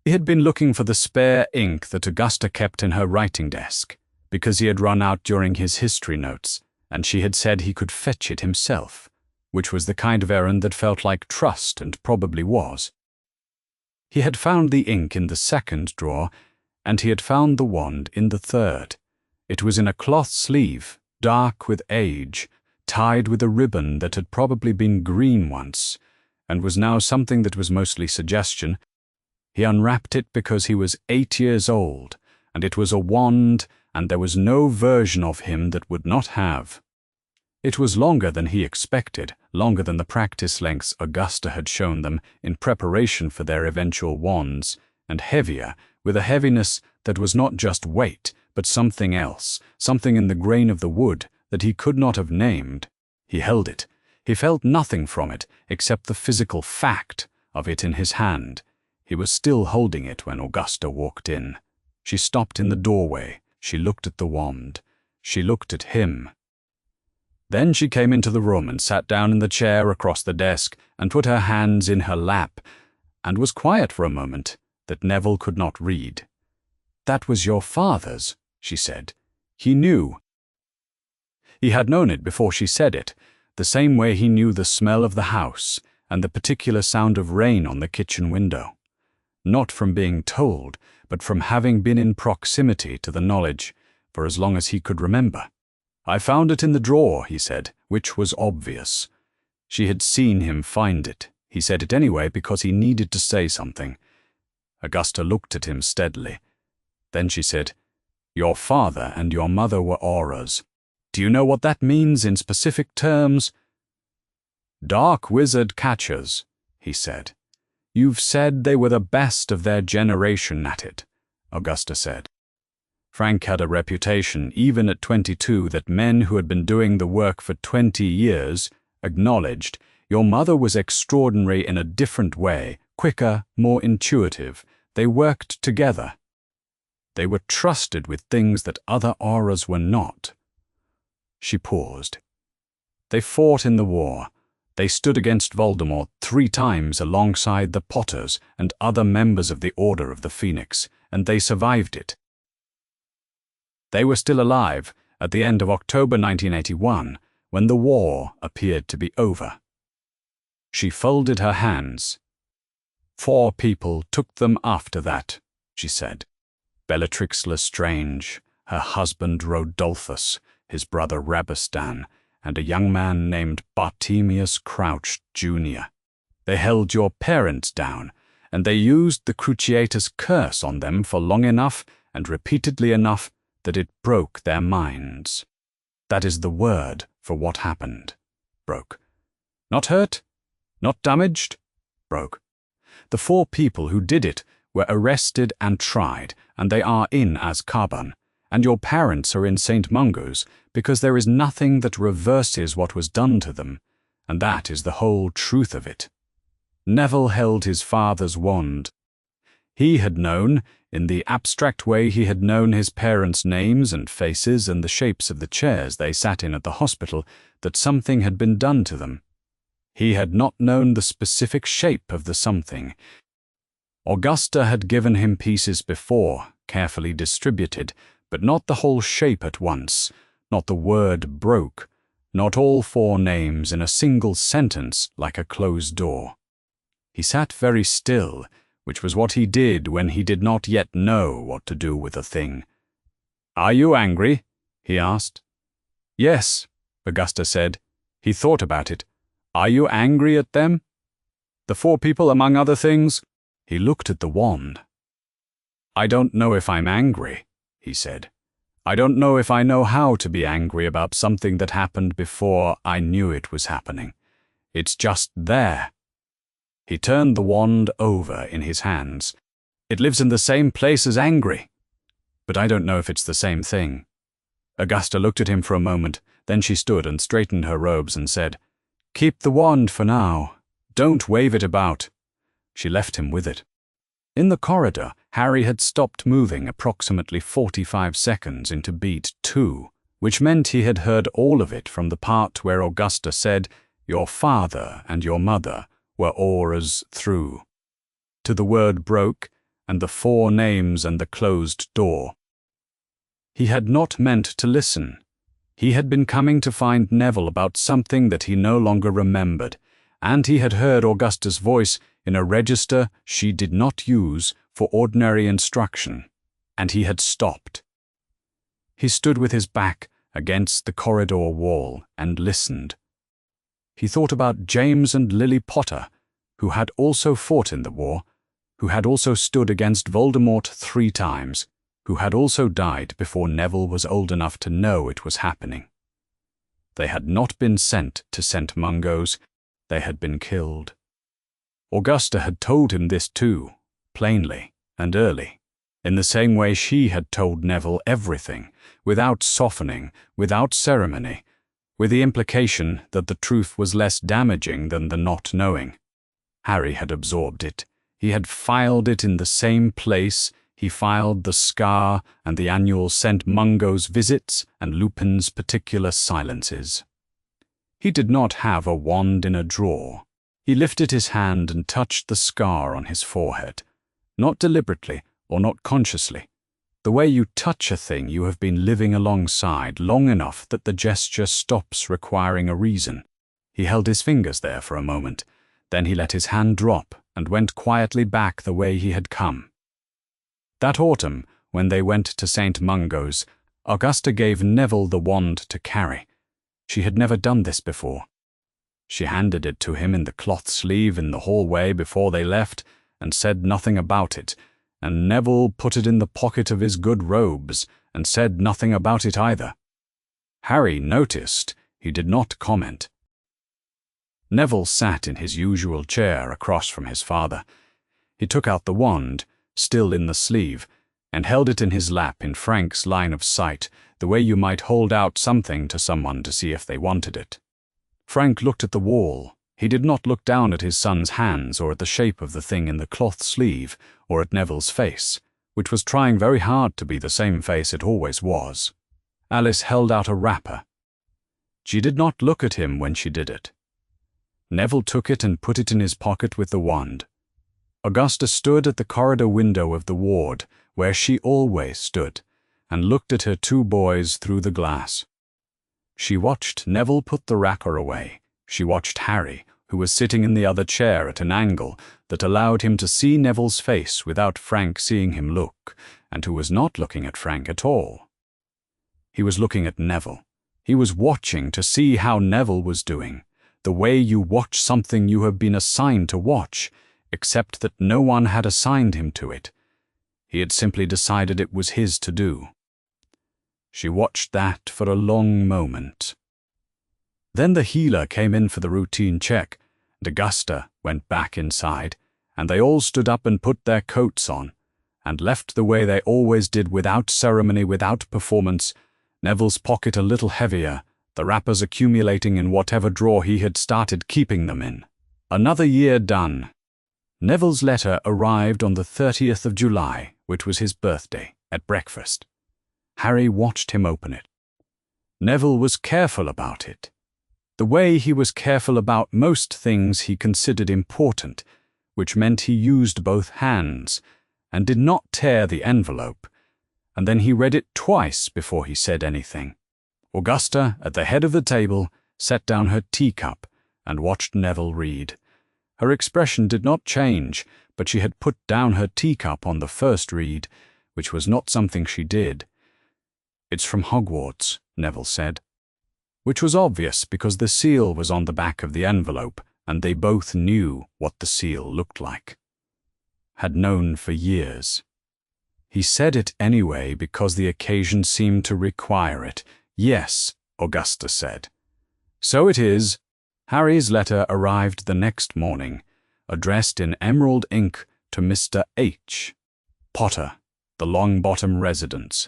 He had been looking for the spare ink that Augusta kept in her writing desk, because he had run out during his history notes, and she had said he could fetch it himself, which was the kind of errand that felt like trust and probably was. He had found the ink in the 2nd drawer, and he had found the wand in the 3rd. It was in a cloth sleeve, dark with age, tied with a ribbon that had probably been green once, and was now something that was mostly suggestion. He unwrapped it because he was 8 years old, and it was a wand, and there was no version of him that would not have. It was longer than he expected, longer than the practice lengths Augusta had shown them in preparation for their eventual wands, and heavier, with a heaviness that was not just weight, but something else, something in the grain of the wood that he could not have named. He held it. He felt nothing from it except the physical fact of it in his hand. He was still holding it when Augusta walked in. She stopped in the doorway. She looked at the wand. She looked at him. Then she came into the room and sat down in the chair across the desk and put her hands in her lap, and was quiet for a moment that Neville could not read. "That was your father's," she said. He knew. He had known it before she said it, the same way he knew the smell of the house and the particular sound of rain on the kitchen window. not from being told, but from having been in proximity to the knowledge for as long as he could remember. "I found it in the drawer," he said, which was obvious. She had seen him find it. He said it anyway because he needed to say something. Augusta looked at him steadily. Then she said, "Your father and your mother were auras. Do you know what that means in specific terms?" "Dark wizard catchers," he said. "You've said they were the best of their generation at it," Augusta said. Frank had a reputation, even at 22, that men who had been doing the work for 20 years acknowledged. Your mother was extraordinary in a different way, quicker, more intuitive. They worked together. They were trusted with things that other auras were not. She paused. They fought in the war. They stood against Voldemort 3 times alongside the Potters and other members of the Order of the Phoenix, and they survived it. They were still alive at the end of October 1981, when the war appeared to be over. She folded her hands. 4 people took them after that, she said. Bellatrix Lestrange, her husband Rodolphus, his brother Rabistan, and a young man named Bartemius Crouch, Jr. They held your parents down, and they used the Cruciatus curse on them for long enough and repeatedly enough that it broke their minds. That is the word for what happened. Broke. Not hurt? Not damaged? Broke. The 4 people who did it were arrested and tried, and they are in Azkaban, and your parents are in St. Mungo's because there is nothing that reverses what was done to them, and that is the whole truth of it. Neville held his father's wand. He had known, in the abstract way he had known his parents' names and faces and the shapes of the chairs they sat in at the hospital, that something had been done to them. He had not known the specific shape of the something. Augusta had given him pieces before, carefully distributed, but not the whole shape at once, not the word broke, not all 4 names in a single sentence like a closed door. He sat very still, which was what he did when he did not yet know what to do with a thing. "Are you angry?" he asked. "Yes," Augusta said. He thought about it. "Are you angry at them? The 4 people, among other things?" He looked at the wand. "I don't know if I'm angry," he said. "I don't know if I know how to be angry about something that happened before I knew it was happening. It's just there." He turned the wand over in his hands. "It lives in the same place as angry. But I don't know if it's the same thing." Augusta looked at him for a moment, then she stood and straightened her robes and said, "Keep the wand for now. Don't wave it about." She left him with it. In the corridor, Harry had stopped moving approximately 45 seconds into beat 2, which meant he had heard all of it from the part where Augusta said, "Your father and your mother were auras through," to the word broke and the 4 names and the closed door. He had not meant to listen. He had been coming to find Neville about something that he no longer remembered, and he had heard Augusta's voice in a register she did not use for ordinary instruction, and he had stopped. He stood with his back against the corridor wall and listened. He thought about James and Lily Potter, who had also fought in the war, who had also stood against Voldemort 3 times, who had also died before Neville was old enough to know it was happening. They had not been sent to St. Mungo's, they had been killed. Augusta had told him this too, plainly and early, in the same way she had told Neville everything, without softening, without ceremony, with the implication that the truth was less damaging than the not knowing. Harry had absorbed it. He had filed it in the same place. He filed the scar and the annual St. Mungo's visits and Lupin's particular silences. He did not have a wand in a drawer. He lifted his hand and touched the scar on his forehead, not deliberately or not consciously. The way you touch a thing you have been living alongside long enough that the gesture stops requiring a reason. He held his fingers there for a moment, then he let his hand drop and went quietly back the way he had come. That autumn, when they went to St. Mungo's, Augusta gave Neville the wand to carry. She had never done this before. She handed it to him in the cloth sleeve in the hallway before they left, and said nothing about it, and Neville put it in the pocket of his good robes, and said nothing about it either. Harry noticed. He did not comment. Neville sat in his usual chair across from his father. He took out the wand, still in the sleeve, and held it in his lap in Frank's line of sight, the way you might hold out something to someone to see if they wanted it. Frank looked at the wall. He did not look down at his son's hands or at the shape of the thing in the cloth sleeve or at Neville's face, which was trying very hard to be the same face it always was. Alice held out a wrapper. She did not look at him when she did it. Neville took it and put it in his pocket with the wand. Augusta stood at the corridor window of the ward, where she always stood, and looked at her two boys through the glass. She watched Neville put the wrapper away. She watched Harry, who was sitting in the other chair at an angle that allowed him to see Neville's face without Frank seeing him look, and who was not looking at Frank at all. He was looking at Neville. He was watching to see how Neville was doing, the way you watch something you have been assigned to watch, except that no one had assigned him to it. He had simply decided it was his to do. She watched that for a long moment. Then the healer came in for the routine check, and Augusta went back inside, and they all stood up and put their coats on, and left the way they always did, without ceremony, without performance, Neville's pocket a little heavier, the wrappers accumulating in whatever drawer he had started keeping them in. Another year done. Neville's letter arrived on the 30th of July, which was his birthday, at breakfast. Harry watched him open it. Neville was careful about it, the way he was careful about most things he considered important, which meant he used both hands, and did not tear the envelope, and then he read it twice before he said anything. Augusta, at the head of the table, set down her teacup and watched Neville read. Her expression did not change, but she had put down her teacup on the first read, which was not something she did. "It's from Hogwarts," Neville said, which was obvious because the seal was on the back of the envelope, and they both knew what the seal looked like. Had known for years. He said it anyway because the occasion seemed to require it. "Yes," Augusta said. "So it is." Harry's letter arrived the next morning, addressed in emerald ink to Mr. H. Potter, the Longbottom residence.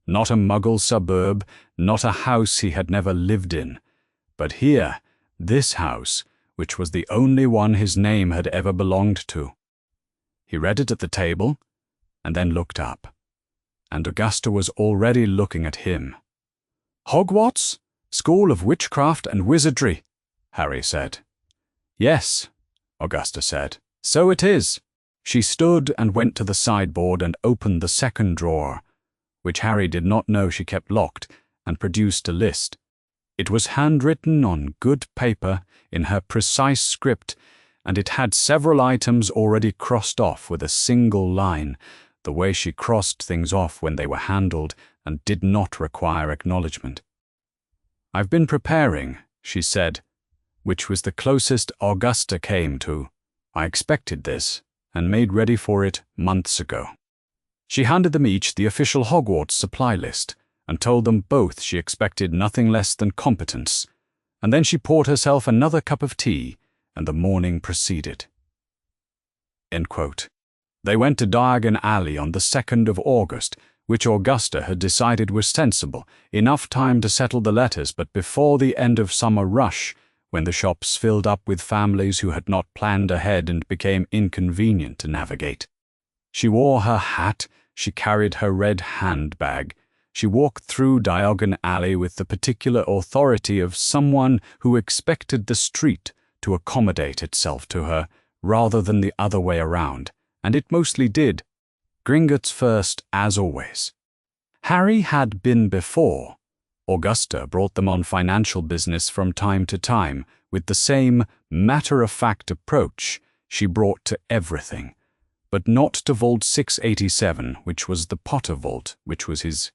Not a Muggle suburb, not a house he had never lived in, but here, this house, which was the only one his name had ever belonged to. He read it at the table, and then looked up, and Augusta was already looking at him. "Hogwarts? School of Witchcraft and Wizardry," Harry said. "Yes," Augusta said. "So it is." She stood and went to the sideboard and opened the second drawer, which Harry did not know she kept locked, and produced a list. It was handwritten on good paper in her precise script, and it had several items already crossed off with a single line, the way she crossed things off when they were handled and did not require acknowledgement. "I've been preparing," she said, which was the closest Augusta came to "I expected this, and made ready for it months ago." She handed them each the official Hogwarts supply list, and told them both she expected nothing less than competence, and then she poured herself another cup of tea, and the morning proceeded. End quote. They went to Diagon Alley on the 2nd of August, which Augusta had decided was sensible, enough time to settle the letters, but before the end of summer rush, when the shops filled up with families who had not planned ahead and became inconvenient to navigate. She wore her hat, she carried her red handbag. She walked through Diagon Alley with the particular authority of someone who expected the street to accommodate itself to her, rather than the other way around, and it mostly did. Gringotts first, as always. Harry had been before. Augusta brought them on financial business from time to time, with the same matter-of-fact approach. she brought to everything, but not to Vault 687, which was the Potter Vault, which was his.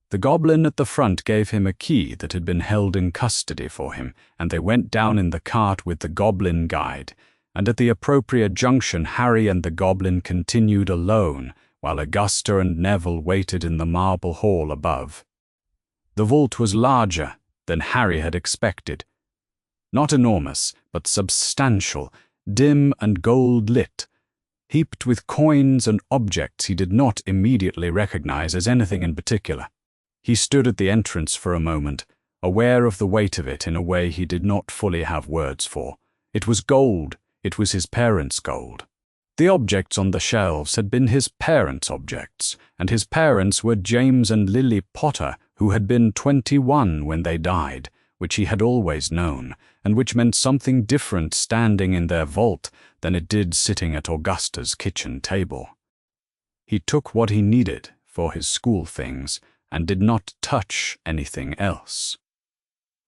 The goblin at the front gave him a key that had been held in custody for him, and they went down in the cart with the goblin guide, and at the appropriate junction Harry and the goblin continued alone, while Augusta and Neville waited in the marble hall above. The vault was larger than Harry had expected. Not enormous, but substantial, dim and gold-lit, heaped with coins and objects he did not immediately recognize as anything in particular. He stood at the entrance for a moment, aware of the weight of it in a way he did not fully have words for. It was gold. It was his parents' gold. The objects on the shelves had been his parents' objects, and his parents were James and Lily Potter, who had been 21 when they died, which he had always known, and which meant something different standing in their vault than it did sitting at Augusta's kitchen table. He took what he needed for his school things, and did not touch anything else.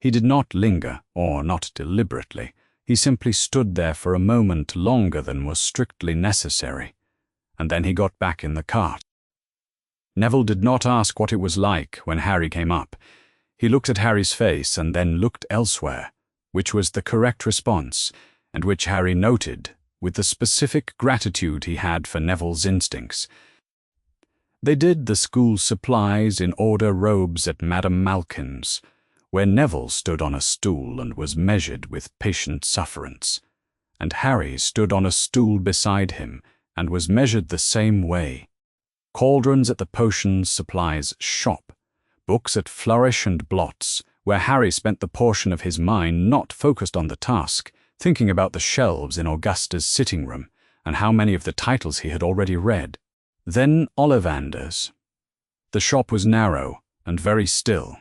He did not linger, or not deliberately. He simply stood there for a moment longer than was strictly necessary, and then he got back in the cart. Neville did not ask what it was like when Harry came up. He looked at Harry's face and then looked elsewhere, which was the correct response, and which Harry noted with the specific gratitude he had for Neville's instincts. They did the school supplies in order robes at Madame Malkin's, where Neville stood on a stool and was measured with patient sufferance, and Harry stood on a stool beside him and was measured the same way. Cauldrons at the potions supplies shop, books at Flourish and Blots, where Harry spent the portion of his mind not focused on the task, thinking about the shelves in Augusta's sitting room and how many of the titles he had already read. Then Ollivander's. The shop was narrow and very still.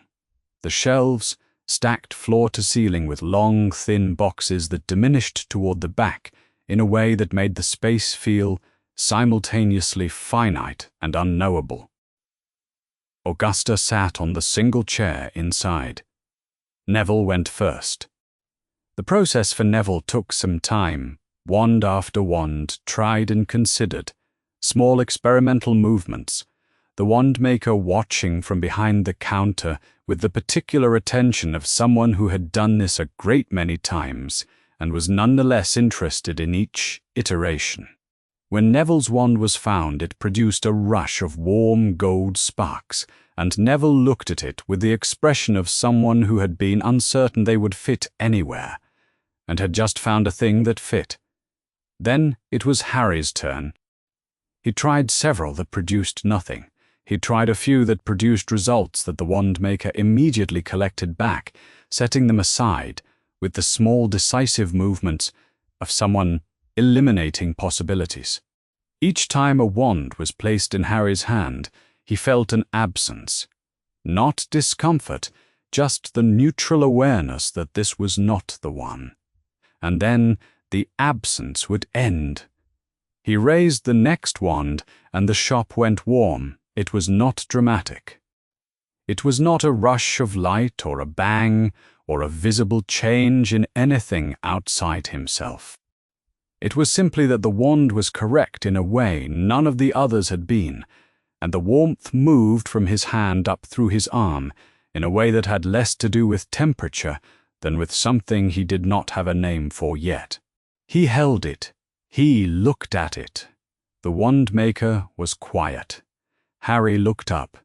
The shelves, stacked floor to ceiling with long, thin boxes that diminished toward the back in a way that made the space feel simultaneously finite and unknowable. Augusta sat on the single chair inside. Neville went first. The process for Neville took some time, wand after wand, tried and considered, small experimental movements, the wand-maker watching from behind the counter with the particular attention of someone who had done this a great many times and was nonetheless interested in each iteration. When Neville's wand was found, it produced a rush of warm gold sparks, and Neville looked at it with the expression of someone who had been uncertain they would fit anywhere, and had just found a thing that fit. Then it was Harry's turn. He tried several that produced nothing. He tried a few that produced results that the wand-maker immediately collected back, setting them aside with the small decisive movements of someone eliminating possibilities. Each time a wand was placed in Harry's hand, he felt an absence. Not discomfort, just the neutral awareness that this was not the one. And then the absence would end. He raised the next wand, and the shop went warm. It was not dramatic. It was not a rush of light or a bang or a visible change in anything outside himself. It was simply that the wand was correct in a way none of the others had been, and the warmth moved from his hand up through his arm in a way that had less to do with temperature than with something he did not have a name for yet. He held it. He looked at it. The wand-maker was quiet. Harry looked up.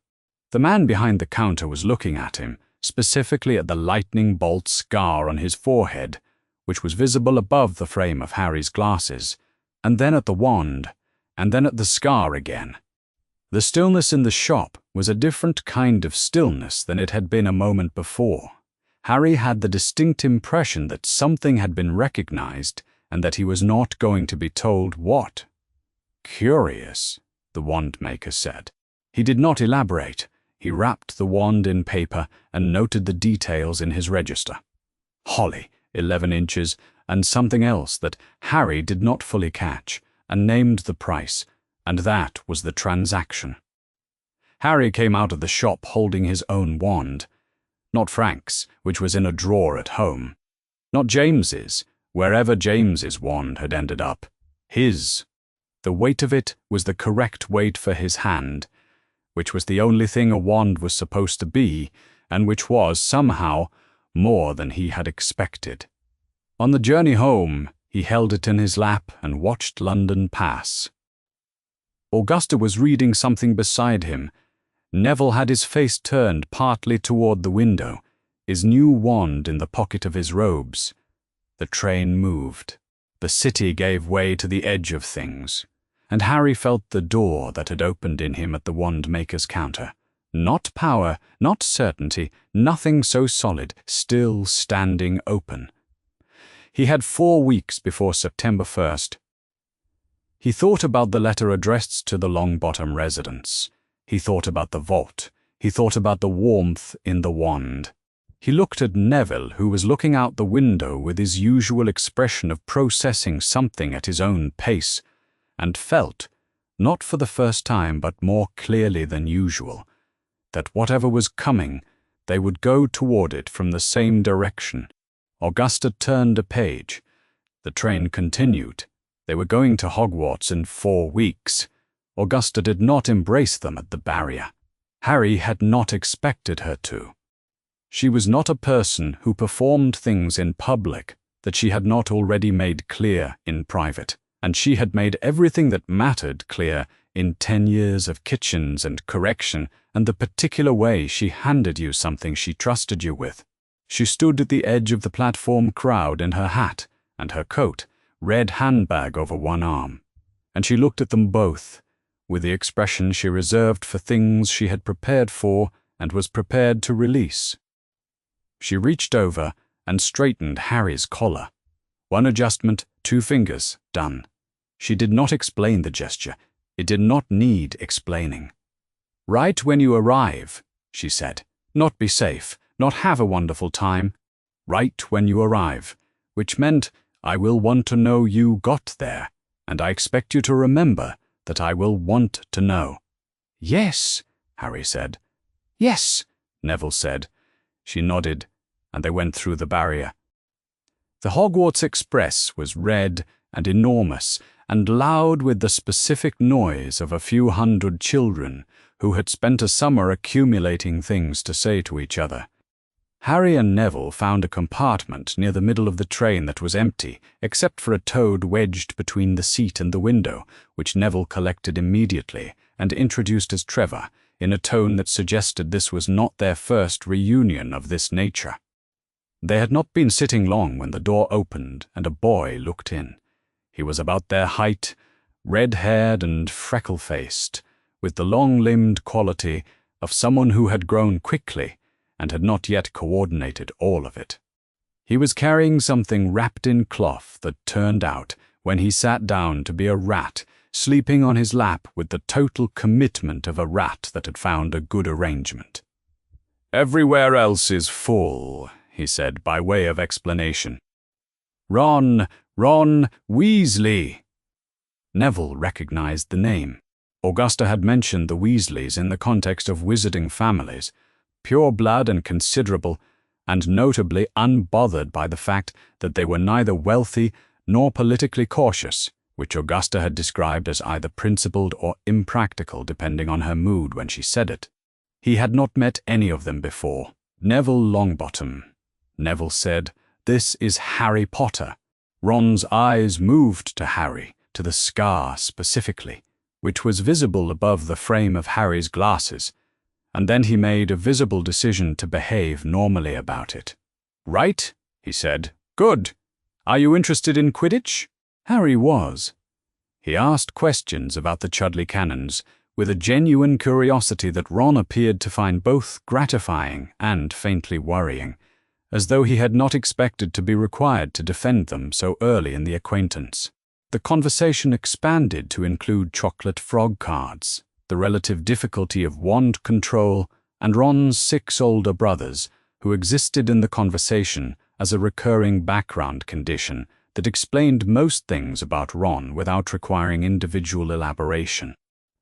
The man behind the counter was looking at him, specifically at the lightning bolt scar on his forehead, which was visible above the frame of Harry's glasses, and then at the wand, and then at the scar again. The stillness in the shop was a different kind of stillness than it had been a moment before. Harry had the distinct impression that something had been recognized and that he was not going to be told what. Curious, the wand-maker said. He did not elaborate. He wrapped the wand in paper and noted the details in his register. Holly, 11 inches, and something else that Harry did not fully catch, and named the price, and that was the transaction. Harry came out of the shop holding his own wand. Not Frank's, which was in a drawer at home. Not James's, wherever James's wand had ended up. His. The weight of it was the correct weight for his hand, which was the only thing a wand was supposed to be, and which was, somehow, more than he had expected. On the journey home, he held it in his lap and watched London pass. Augusta was reading something beside him. Neville had his face turned partly toward the window, his new wand in the pocket of his robes. The train moved. The city gave way to the edge of things, and Harry felt the door that had opened in him at the wand-maker's counter. Not power, not certainty, nothing so solid, still standing open. He had 4 weeks before September 1st. He thought about the letter addressed to the Longbottom residence. He thought about the vault. He thought about the warmth in the wand. He looked at Neville, who was looking out the window with his usual expression of processing something at his own pace, and felt, not for the first time but more clearly than usual, that whatever was coming, they would go toward it from the same direction. Augusta turned a page. The train continued. They were going to Hogwarts in 4 weeks. Augusta did not embrace them at the barrier. Harry had not expected her to. She was not a person who performed things in public that she had not already made clear in private, and she had made everything that mattered clear in 10 years of kitchens and correction and the particular way she handed you something she trusted you with. She stood at the edge of the platform crowd in her hat and her coat, red handbag over one arm, and she looked at them both with the expression she reserved for things she had prepared for and was prepared to release. She reached over and straightened Harry's collar. 1 adjustment, 2 fingers, done. She did not explain the gesture. It did not need explaining. "Right when you arrive," she said. "Not be safe, not have a wonderful time. Right when you arrive," which meant I will want to know you got there, and I expect you to remember that I will want to know. "Yes," Harry said. "Yes," Neville said. She nodded, and they went through the barrier. The Hogwarts Express was red and enormous and loud with the specific noise of a few hundred children who had spent a summer accumulating things to say to each other. Harry and Neville found a compartment near the middle of the train that was empty, except for a toad wedged between the seat and the window, which Neville collected immediately and introduced as Trevor, in a tone that suggested this was not their first reunion of this nature. They had not been sitting long when the door opened and a boy looked in. He was about their height, red-haired and freckle-faced, with the long-limbed quality of someone who had grown quickly and had not yet coordinated all of it. He was carrying something wrapped in cloth that turned out, when he sat down, to be a rat, sleeping on his lap with the total commitment of a rat that had found a good arrangement. "Everywhere else is full," he said by way of explanation. Ron Weasley." Neville recognized the name. Augusta had mentioned the Weasleys in the context of wizarding families, pure blood and considerable, and notably unbothered by the fact that they were neither wealthy nor politically cautious, which Augusta had described as either principled or impractical depending on her mood when she said it. He had not met any of them before. Neville Longbottom. Neville said, "This is Harry Potter." Ron's eyes moved to Harry, to the scar specifically, which was visible above the frame of Harry's glasses, and then he made a visible decision to behave normally about it. "Right," he said. "Good. Are you interested in Quidditch?" Harry was. He asked questions about the Chudley Cannons with a genuine curiosity that Ron appeared to find both gratifying and faintly worrying, as though he had not expected to be required to defend them so early in the acquaintance. The conversation expanded to include chocolate frog cards, the relative difficulty of wand control, and Ron's 6 older brothers, who existed in the conversation as a recurring background condition that explained most things about Ron without requiring individual elaboration.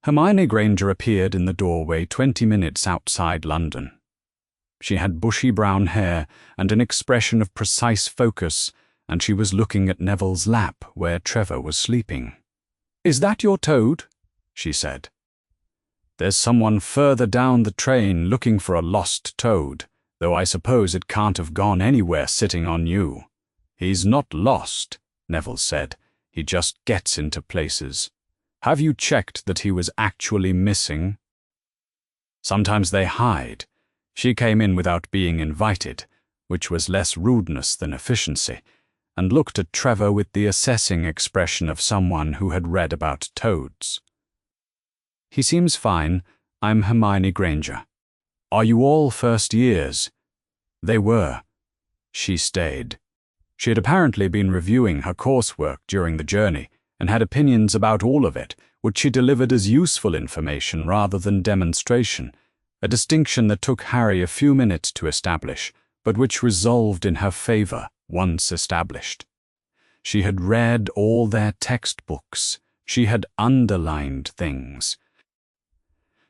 Hermione Granger appeared in the doorway 20 minutes outside London. She had bushy brown hair and an expression of precise focus, and she was looking at Neville's lap where Trevor was sleeping. "Is that your toad?" she said. "There's someone further down the train looking for a lost toad, though I suppose it can't have gone anywhere sitting on you." "He's not lost," Neville said. "He just gets into places. Have you checked that he was actually missing?" "Sometimes they hide. She came in without being invited, which was less rudeness than efficiency, and looked at Trevor with the assessing expression of someone who had read about toads. "He seems fine. I'm Hermione Granger." "Are you all first years?" They were. She stayed. She had apparently been reviewing her coursework during the journey and had opinions about all of it, which she delivered as useful information rather than demonstration, a distinction that took Harry a few minutes to establish, but which resolved in her favor once established. She had read all their textbooks. She had underlined things.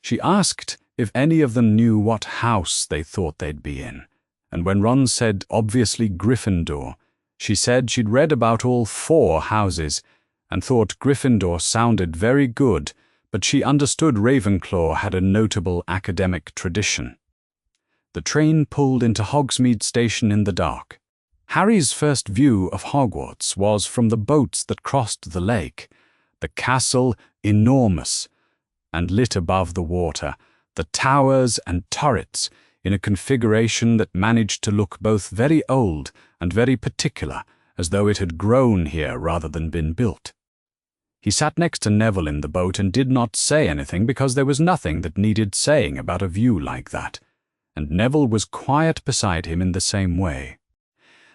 She asked if any of them knew what house they thought they'd be in, and when Ron said obviously Gryffindor, she said she'd read about all 4 houses and thought Gryffindor sounded very good, but she understood Ravenclaw had a notable academic tradition. The train pulled into Hogsmeade Station in the dark. Harry's first view of Hogwarts was from the boats that crossed the lake, the castle enormous, and lit above the water, the towers and turrets in a configuration that managed to look both very old and very particular, as though it had grown here rather than been built. He sat next to Neville in the boat and did not say anything because there was nothing that needed saying about a view like that, and Neville was quiet beside him in the same way.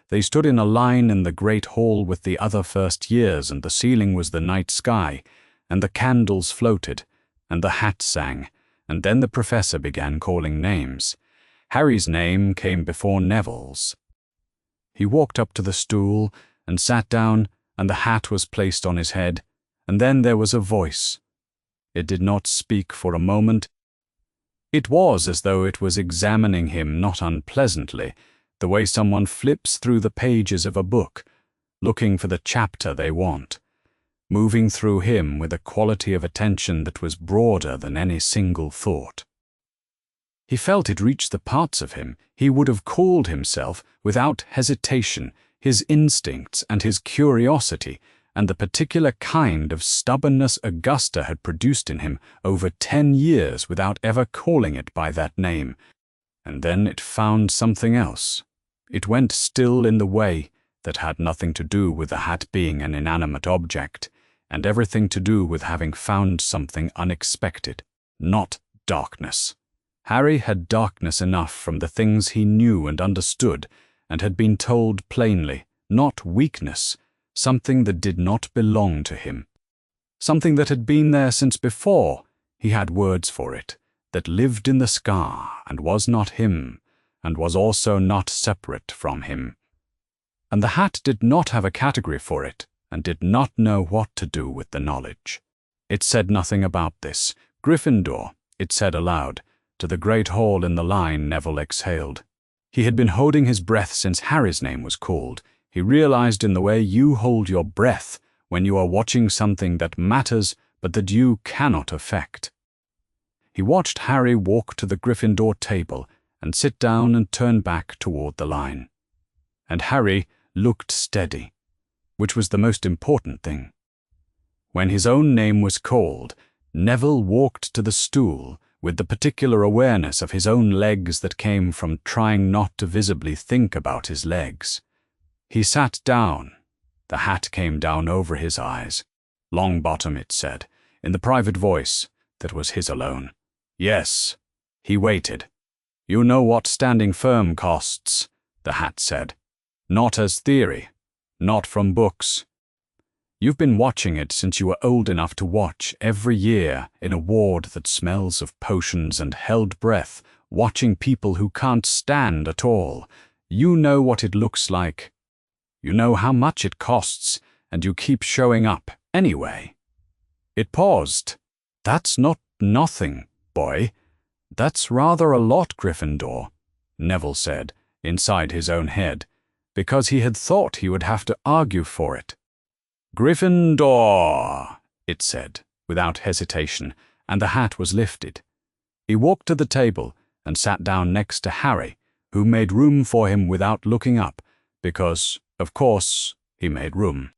They stood in a line in the great hall with the other first years, and the ceiling was the night sky, and the candles floated, and the hat sang, and then the professor began calling names. Harry's name came before Neville's. He walked up to the stool and sat down, and the hat was placed on his head, and then there was a voice. It did not speak for a moment. It was as though it was examining him not unpleasantly, the way someone flips through the pages of a book, looking for the chapter they want, moving through him with a quality of attention that was broader than any single thought. He felt it reached the parts of him he would have called himself without hesitation, his instincts and his curiosity, and the particular kind of stubbornness Augusta had produced in him over 10 years without ever calling it by that name. And then it found something else. It went still in the way that had nothing to do with the hat being an inanimate object, and everything to do with having found something unexpected, not darkness. Harry had darkness enough from the things he knew and understood, and had been told plainly, not weakness, something that did not belong to him. Something that had been there since before he had words for it, that lived in the scar and was not him, and was also not separate from him. And the hat did not have a category for it, and did not know what to do with the knowledge. It said nothing about this. Gryffindor, it said aloud. To the great hall in the line, Neville exhaled. He had been holding his breath since Harry's name was called. He realized in the way you hold your breath when you are watching something that matters but that you cannot affect. He watched Harry walk to the Gryffindor table and sit down and turn back toward the line. And Harry looked steady, which was the most important thing. When his own name was called, Neville walked to the stool with the particular awareness of his own legs that came from trying not to visibly think about his legs. He sat down. The hat came down over his eyes. Longbottom, it said, in the private voice that was his alone. Yes. He waited. You know what standing firm costs, the hat said. Not as theory. Not from books. You've been watching it since you were old enough to watch every year in a ward that smells of potions and held breath, watching people who can't stand at all. You know what it looks like. You know how much it costs, and you keep showing up anyway. It paused. That's not nothing, boy. That's rather a lot, Gryffindor, Neville said, inside his own head, because he had thought he would have to argue for it. "Gryffindor," it said, without hesitation, and the hat was lifted. He walked to the table and sat down next to Harry, who made room for him without looking up, because, of course, he made room.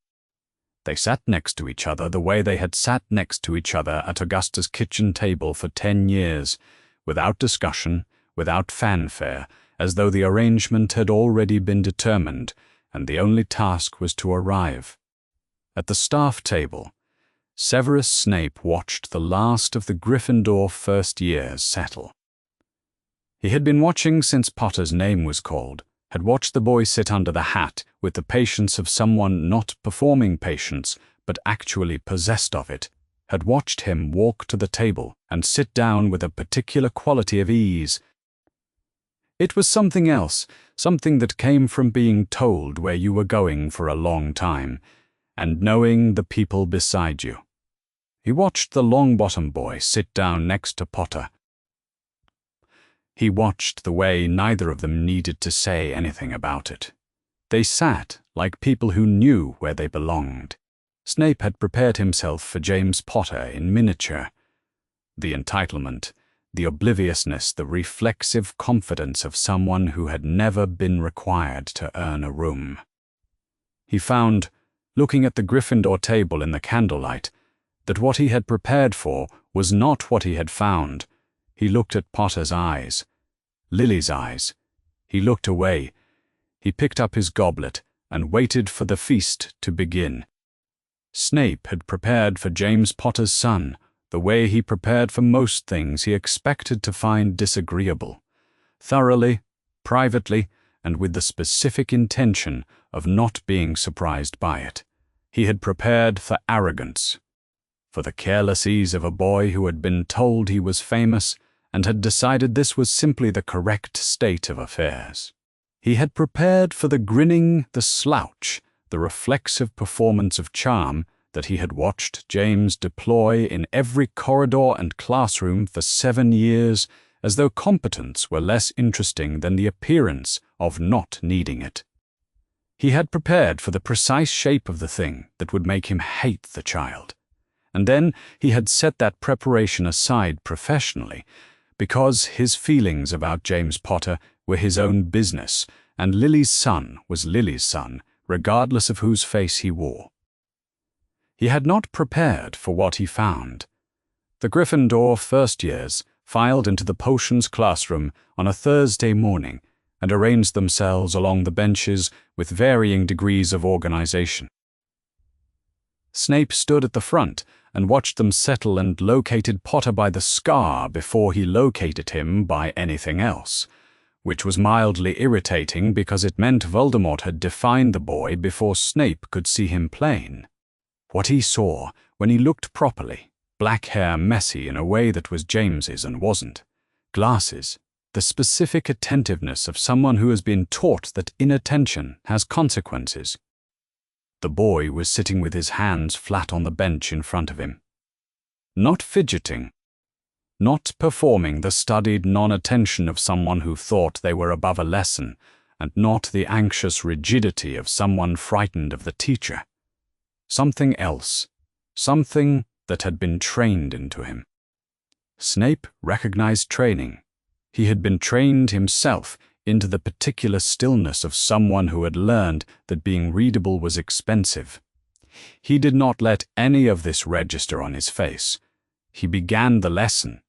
They sat next to each other the way they had sat next to each other at Augusta's kitchen table for 10 years, without discussion, without fanfare, as though the arrangement had already been determined, and the only task was to arrive. At the staff table, Severus Snape watched the last of the Gryffindor first years settle. He had been watching since Potter's name was called, had watched the boy sit under the hat with the patience of someone not performing patience, but actually possessed of it, had watched him walk to the table and sit down with a particular quality of ease. It was something else, something that came from being told where you were going for a long time, and knowing the people beside you. He watched the Longbottom boy sit down next to Potter. He watched the way neither of them needed to say anything about it. They sat like people who knew where they belonged. Snape had prepared himself for James Potter in miniature. The entitlement, the obliviousness, the reflexive confidence of someone who had never been required to earn a room. He found, looking at the Gryffindor table in the candlelight, that what he had prepared for was not what he had found. He looked at Potter's eyes, Lily's eyes. He looked away. He picked up his goblet and waited for the feast to begin. Snape had prepared for James Potter's son the way he prepared for most things he expected to find disagreeable, thoroughly, privately, and with the specific intention of not being surprised by it. He had prepared for arrogance, for the careless ease of a boy who had been told he was famous and had decided this was simply the correct state of affairs. He had prepared for the grinning, the slouch, the reflexive performance of charm that he had watched James deploy in every corridor and classroom for 7 years, as though competence were less interesting than the appearance of not needing it. He had prepared for the precise shape of the thing that would make him hate the child. And then he had set that preparation aside professionally, because his feelings about James Potter were his own business, and Lily's son was Lily's son, regardless of whose face he wore. He had not prepared for what he found. The Gryffindor first years filed into the potions classroom on a Thursday morning and arranged themselves along the benches with varying degrees of organization. Snape stood at the front and watched them settle and located Potter by the scar before he located him by anything else, which was mildly irritating because it meant Voldemort had defined the boy before Snape could see him plain. What he saw, when he looked properly, black hair messy in a way that was James's and wasn't, glasses, the specific attentiveness of someone who has been taught that inattention has consequences. The boy was sitting with his hands flat on the bench in front of him. Not fidgeting, not performing the studied non-attention of someone who thought they were above a lesson, and not the anxious rigidity of someone frightened of the teacher. Something else, something that had been trained into him. Snape recognized training. He had been trained himself into the particular stillness of someone who had learned that being readable was expensive. He did not let any of this register on his face. He began the lesson.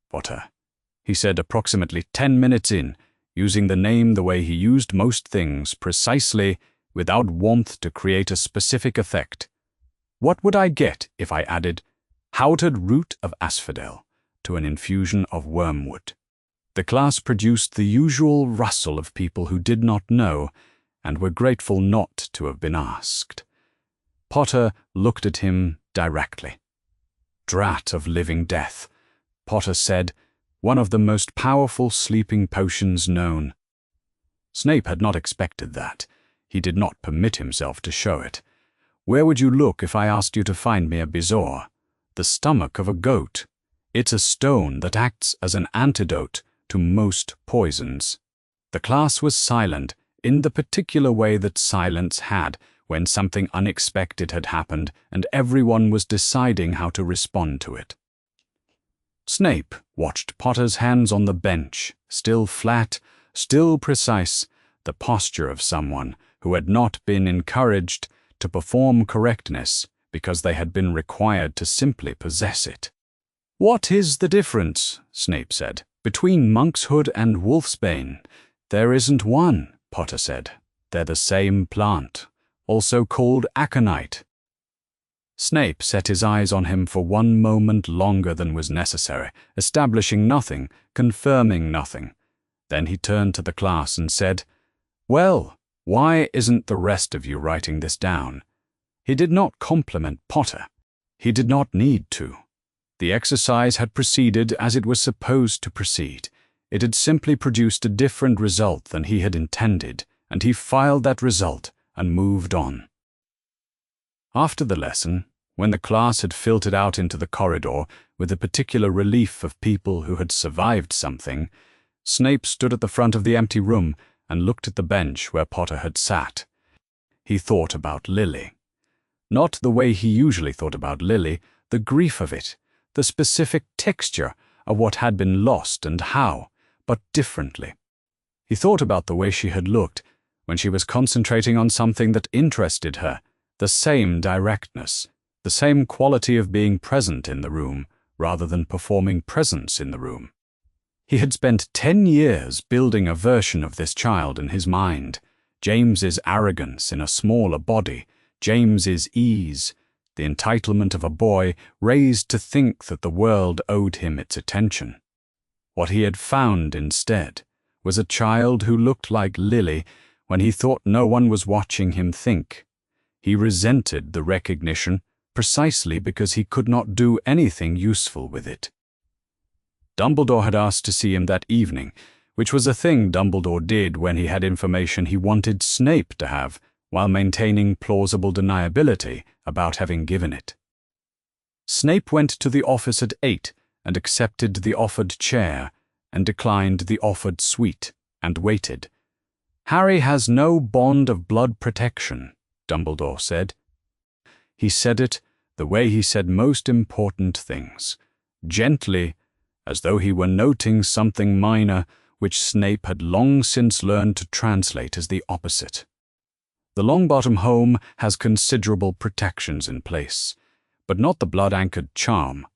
"Potter," he said approximately 10 minutes in, using the name the way he used most things, precisely, without warmth to create a specific effect. What would I get if I added "howdered root of asphodel" to an infusion of wormwood? The class produced the usual rustle of people who did not know and were grateful not to have been asked. Potter looked at him directly. "Drat of living death," Potter said, "one of the most powerful sleeping potions known." Snape had not expected that. He did not permit himself to show it. "Where would you look if I asked you to find me a bezoar? The stomach of a goat. It's a stone that acts as an antidote to most poisons." The class was silent, in the particular way that silence had when something unexpected had happened and everyone was deciding how to respond to it. Snape watched Potter's hands on the bench, still flat, still precise, the posture of someone who had not been encouraged to perform correctness because they had been required to simply possess it. "What is the difference," Snape said, "between monkshood and wolfsbane?" "There isn't one," Potter said. "They're the same plant, also called aconite." Snape set his eyes on him for one moment longer than was necessary, establishing nothing, confirming nothing. Then he turned to the class and said, "Well, why isn't the rest of you writing this down?" He did not compliment Potter. He did not need to. The exercise had proceeded as it was supposed to proceed. It had simply produced a different result than he had intended, and he filed that result and moved on. After the lesson, when the class had filtered out into the corridor with the particular relief of people who had survived something, Snape stood at the front of the empty room and looked at the bench where Potter had sat. He thought about Lily. Not the way he usually thought about Lily, the grief of it, the specific texture of what had been lost and how, but differently. He thought about the way she had looked when she was concentrating on something that interested her, the same directness, the same quality of being present in the room rather than performing presence in the room. He had spent 10 years building a version of this child in his mind, James's arrogance in a smaller body, James's ease, the entitlement of a boy raised to think that the world owed him its attention. What he had found instead was a child who looked like Lily when he thought no one was watching him think. He resented the recognition precisely because he could not do anything useful with it. Dumbledore had asked to see him that evening, which was a thing Dumbledore did when he had information he wanted Snape to have, while maintaining plausible deniability about having given it. Snape went to the office at 8 and accepted the offered chair and declined the offered suite and waited. "Harry has no bond of blood protection," Dumbledore said. He said it the way he said most important things, gently, as though he were noting something minor which Snape had long since learned to translate as the opposite. The Longbottom home has considerable protections in place, but not the blood-anchored charm.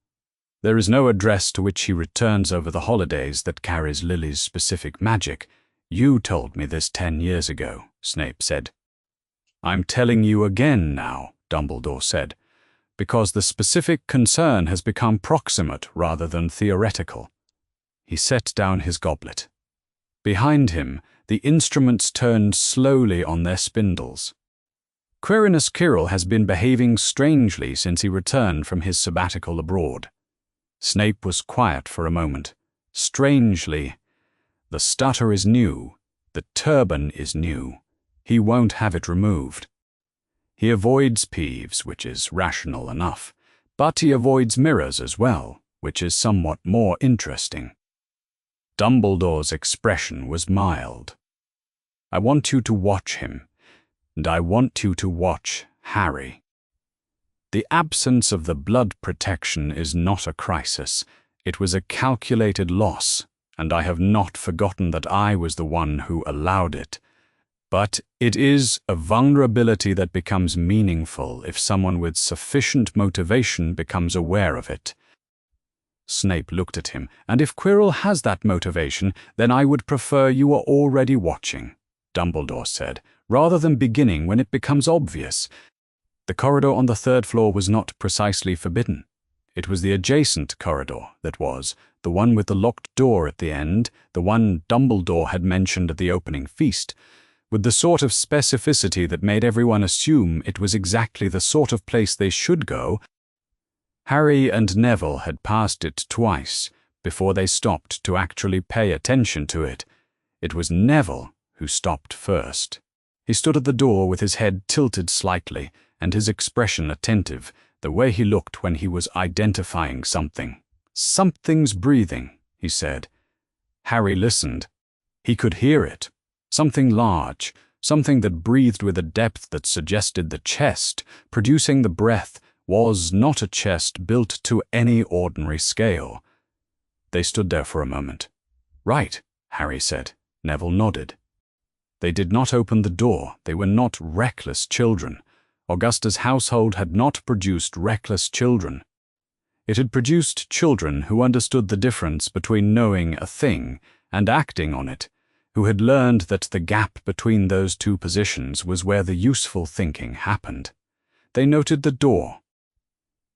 There is no address to which he returns over the holidays that carries Lily's specific magic. "You told me this 10 years ago," Snape said. "I'm telling you again now," Dumbledore said, "because the specific concern has become proximate rather than theoretical." He set down his goblet. Behind him, the instruments turned slowly on their spindles. Quirinus Quirrell has been behaving strangely since he returned from his sabbatical abroad. Snape was quiet for a moment. Strangely. The stutter is new. The turban is new. He won't have it removed. He avoids Peeves, which is rational enough, but he avoids mirrors as well, which is somewhat more interesting. Dumbledore's expression was mild. "I want you to watch him, and I want you to watch Harry. The absence of the blood protection is not a crisis. It was a calculated loss, and I have not forgotten that I was the one who allowed it. But it is a vulnerability that becomes meaningful if someone with sufficient motivation becomes aware of it." Snape looked at him. "And if Quirrell has that motivation, then I would prefer you were already watching," Dumbledore said, "rather than beginning when it becomes obvious." The corridor on the 3rd floor was not precisely forbidden. It was the adjacent corridor that was, the one with the locked door at the end, the one Dumbledore had mentioned at the opening feast, with the sort of specificity that made everyone assume it was exactly the sort of place they should go. Harry and Neville had passed it twice before they stopped to actually pay attention to it. It was Neville who stopped first. He stood at the door with his head tilted slightly and his expression attentive, the way he looked when he was identifying something. "Something's breathing," he said. Harry listened. He could hear it. Something large, something that breathed with a depth that suggested the chest, producing the breath, was not a chest built to any ordinary scale. They stood there for a moment. "Right," Harry said. Neville nodded. They did not open the door. They were not reckless children. Augusta's household had not produced reckless children. It had produced children who understood the difference between knowing a thing and acting on it, who had learned that the gap between those two positions was where the useful thinking happened. They noted the door.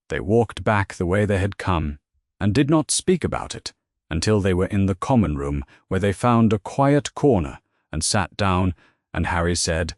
They walked back the way they had come and did not speak about it until they were in the common room, where they found a quiet corner and sat down, and Harry said,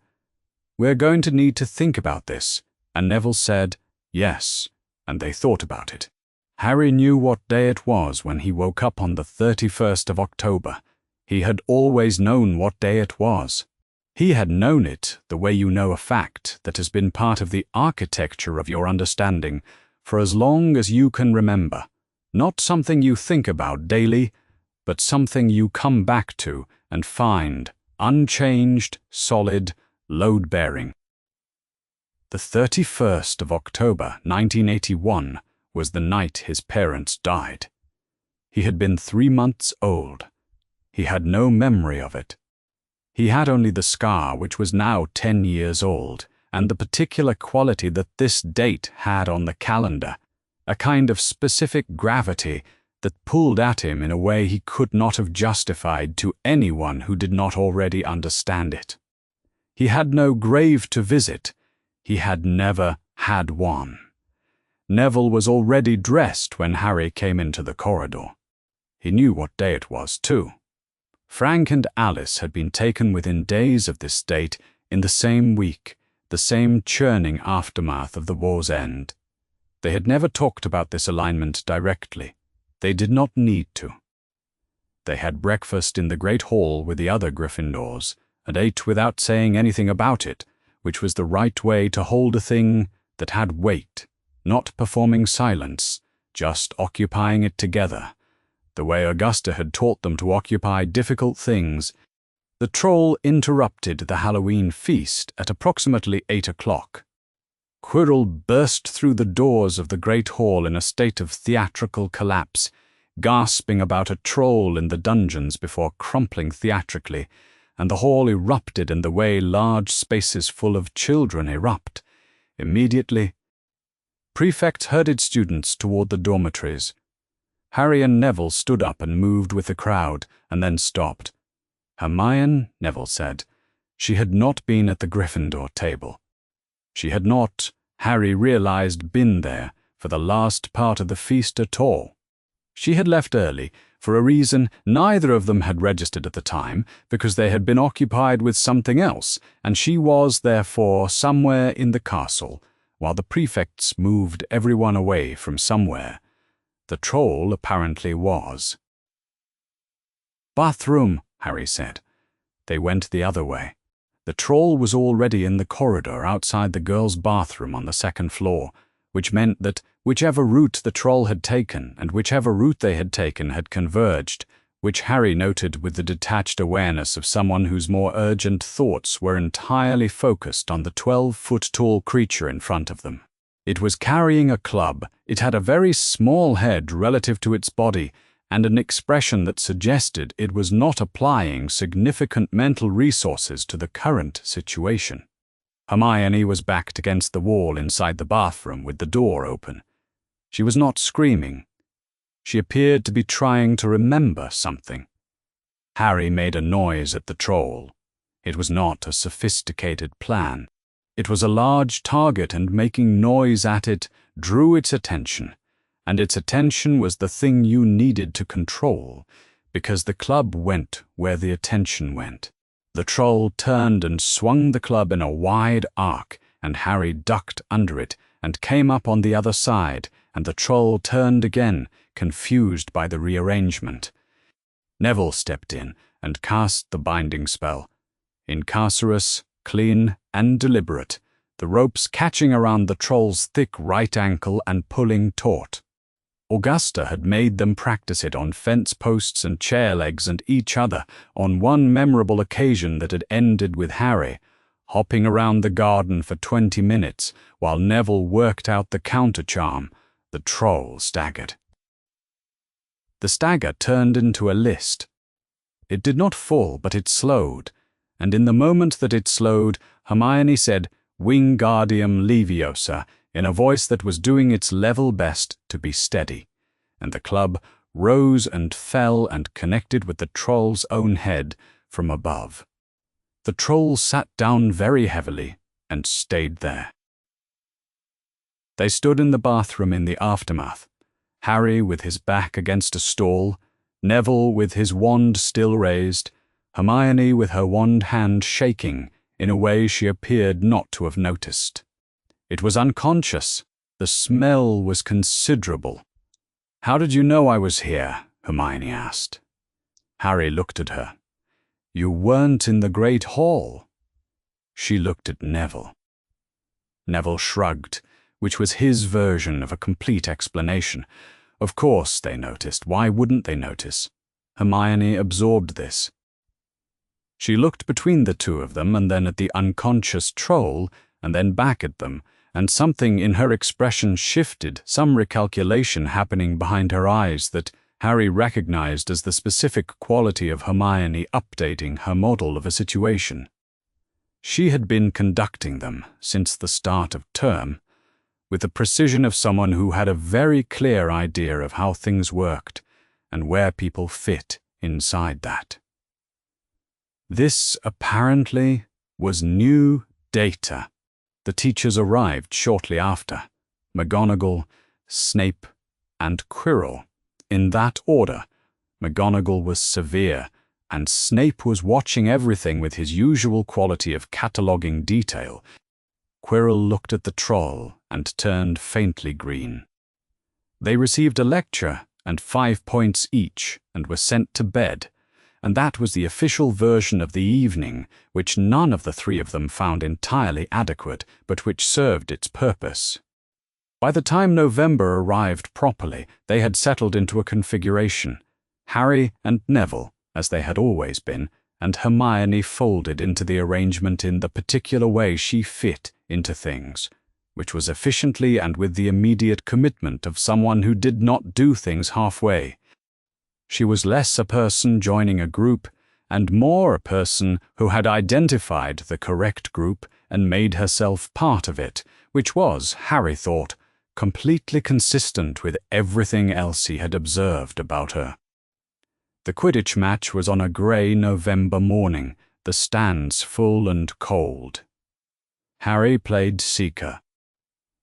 "We're going to need to think about this," and Neville said, "Yes," and they thought about it. Harry knew what day it was when he woke up on the 31st of October. He had always known what day it was. He had known it the way you know a fact that has been part of the architecture of your understanding for as long as you can remember. Not something you think about daily, but something you come back to and find unchanged, solid, load-bearing. The 31st of October, 1981, was the night his parents died. He had been 3 months old. He had no memory of it. He had only the scar, which was now 10 years old, and the particular quality that this date had on the calendar, a kind of specific gravity that pulled at him in a way he could not have justified to anyone who did not already understand it. He had no grave to visit. He had never had one. Neville was already dressed when Harry came into the corridor. He knew what day it was, too. Frank and Alice had been taken within days of this date in the same week, the same churning aftermath of the war's end. They had never talked about this alignment directly. They did not need to. They had breakfast in the great hall with the other Gryffindors, and ate without saying anything about it, which was the right way to hold a thing that had weight, not performing silence, just occupying it together, the way Augusta had taught them to occupy difficult things. The troll interrupted the Halloween feast at approximately 8 o'clock. Quirrell burst through the doors of the great hall in a state of theatrical collapse, gasping about a troll in the dungeons before crumpling theatrically, and the hall erupted in the way large spaces full of children erupt. Immediately, prefects herded students toward the dormitories. Harry and Neville stood up and moved with the crowd, and then stopped. Hermione, Neville said. She had not been at the Gryffindor table. She had not, Harry realized, been there for the last part of the feast at all. She had left early, for a reason neither of them had registered at the time, because they had been occupied with something else, and she was, therefore, somewhere in the castle, while the prefects moved everyone away from somewhere. The troll apparently was. "Bathroom," Harry said. They went the other way. The troll was already in the corridor outside the girls' bathroom on the second floor, which meant that whichever route the troll had taken and whichever route they had taken had converged, which Harry noted with the detached awareness of someone whose more urgent thoughts were entirely focused on the 12-foot-tall creature in front of them. It was carrying a club. It had a very small head relative to its body, and an expression that suggested it was not applying significant mental resources to the current situation. Hermione was backed against the wall inside the bathroom with the door open. She was not screaming. She appeared to be trying to remember something. Harry made a noise at the troll. It was not a sophisticated plan. It was a large target, and making noise at it drew its attention. And its attention was the thing you needed to control, because the club went where the attention went. The troll turned and swung the club in a wide arc, and Harry ducked under it and came up on the other side, and the troll turned again, confused by the rearrangement. Neville stepped in and cast the binding spell. Incarcerous, clean, and deliberate, the ropes catching around the troll's thick right ankle and pulling taut. Augusta had made them practice it on fence posts and chair legs and each other on one memorable occasion that had ended with Harry hopping around the garden for 20 minutes while Neville worked out the counter-charm. The troll staggered. The stagger turned into a list. It did not fall, but it slowed, and in the moment that it slowed, Hermione said, "Wingardium Leviosa," in a voice that was doing its level best to be steady, and the club rose and fell and connected with the troll's own head from above. The troll sat down very heavily and stayed there. They stood in the bathroom in the aftermath, Harry with his back against a stall, Neville with his wand still raised, Hermione with her wand hand shaking in a way she appeared not to have noticed. It was unconscious. The smell was considerable. "How did you know I was here?" Hermione asked. Harry looked at her. "You weren't in the Great Hall." She looked at Neville. Neville shrugged, which was his version of a complete explanation. Of course they noticed. Why wouldn't they notice? Hermione absorbed this. She looked between the two of them and then at the unconscious troll and then back at them, and something in her expression shifted, some recalculation happening behind her eyes that Harry recognized as the specific quality of Hermione updating her model of a situation. She had been conducting them since the start of term, with the precision of someone who had a very clear idea of how things worked and where people fit inside that. This, apparently, was new data. The teachers arrived shortly after. McGonagall, Snape, and Quirrell. In that order. McGonagall was severe, and Snape was watching everything with his usual quality of cataloguing detail. Quirrell looked at the troll and turned faintly green. They received a lecture and 5 points each and were sent to bed, and that was the official version of the evening, which none of the three of them found entirely adequate, but which served its purpose. By the time November arrived properly, they had settled into a configuration. Harry and Neville, as they had always been, and Hermione folded into the arrangement in the particular way she fit into things, which was efficiently and with the immediate commitment of someone who did not do things halfway. She was less a person joining a group and more a person who had identified the correct group and made herself part of it, which was, Harry thought, completely consistent with everything else he had observed about her. The Quidditch match was on a grey November morning, the stands full and cold. Harry played Seeker.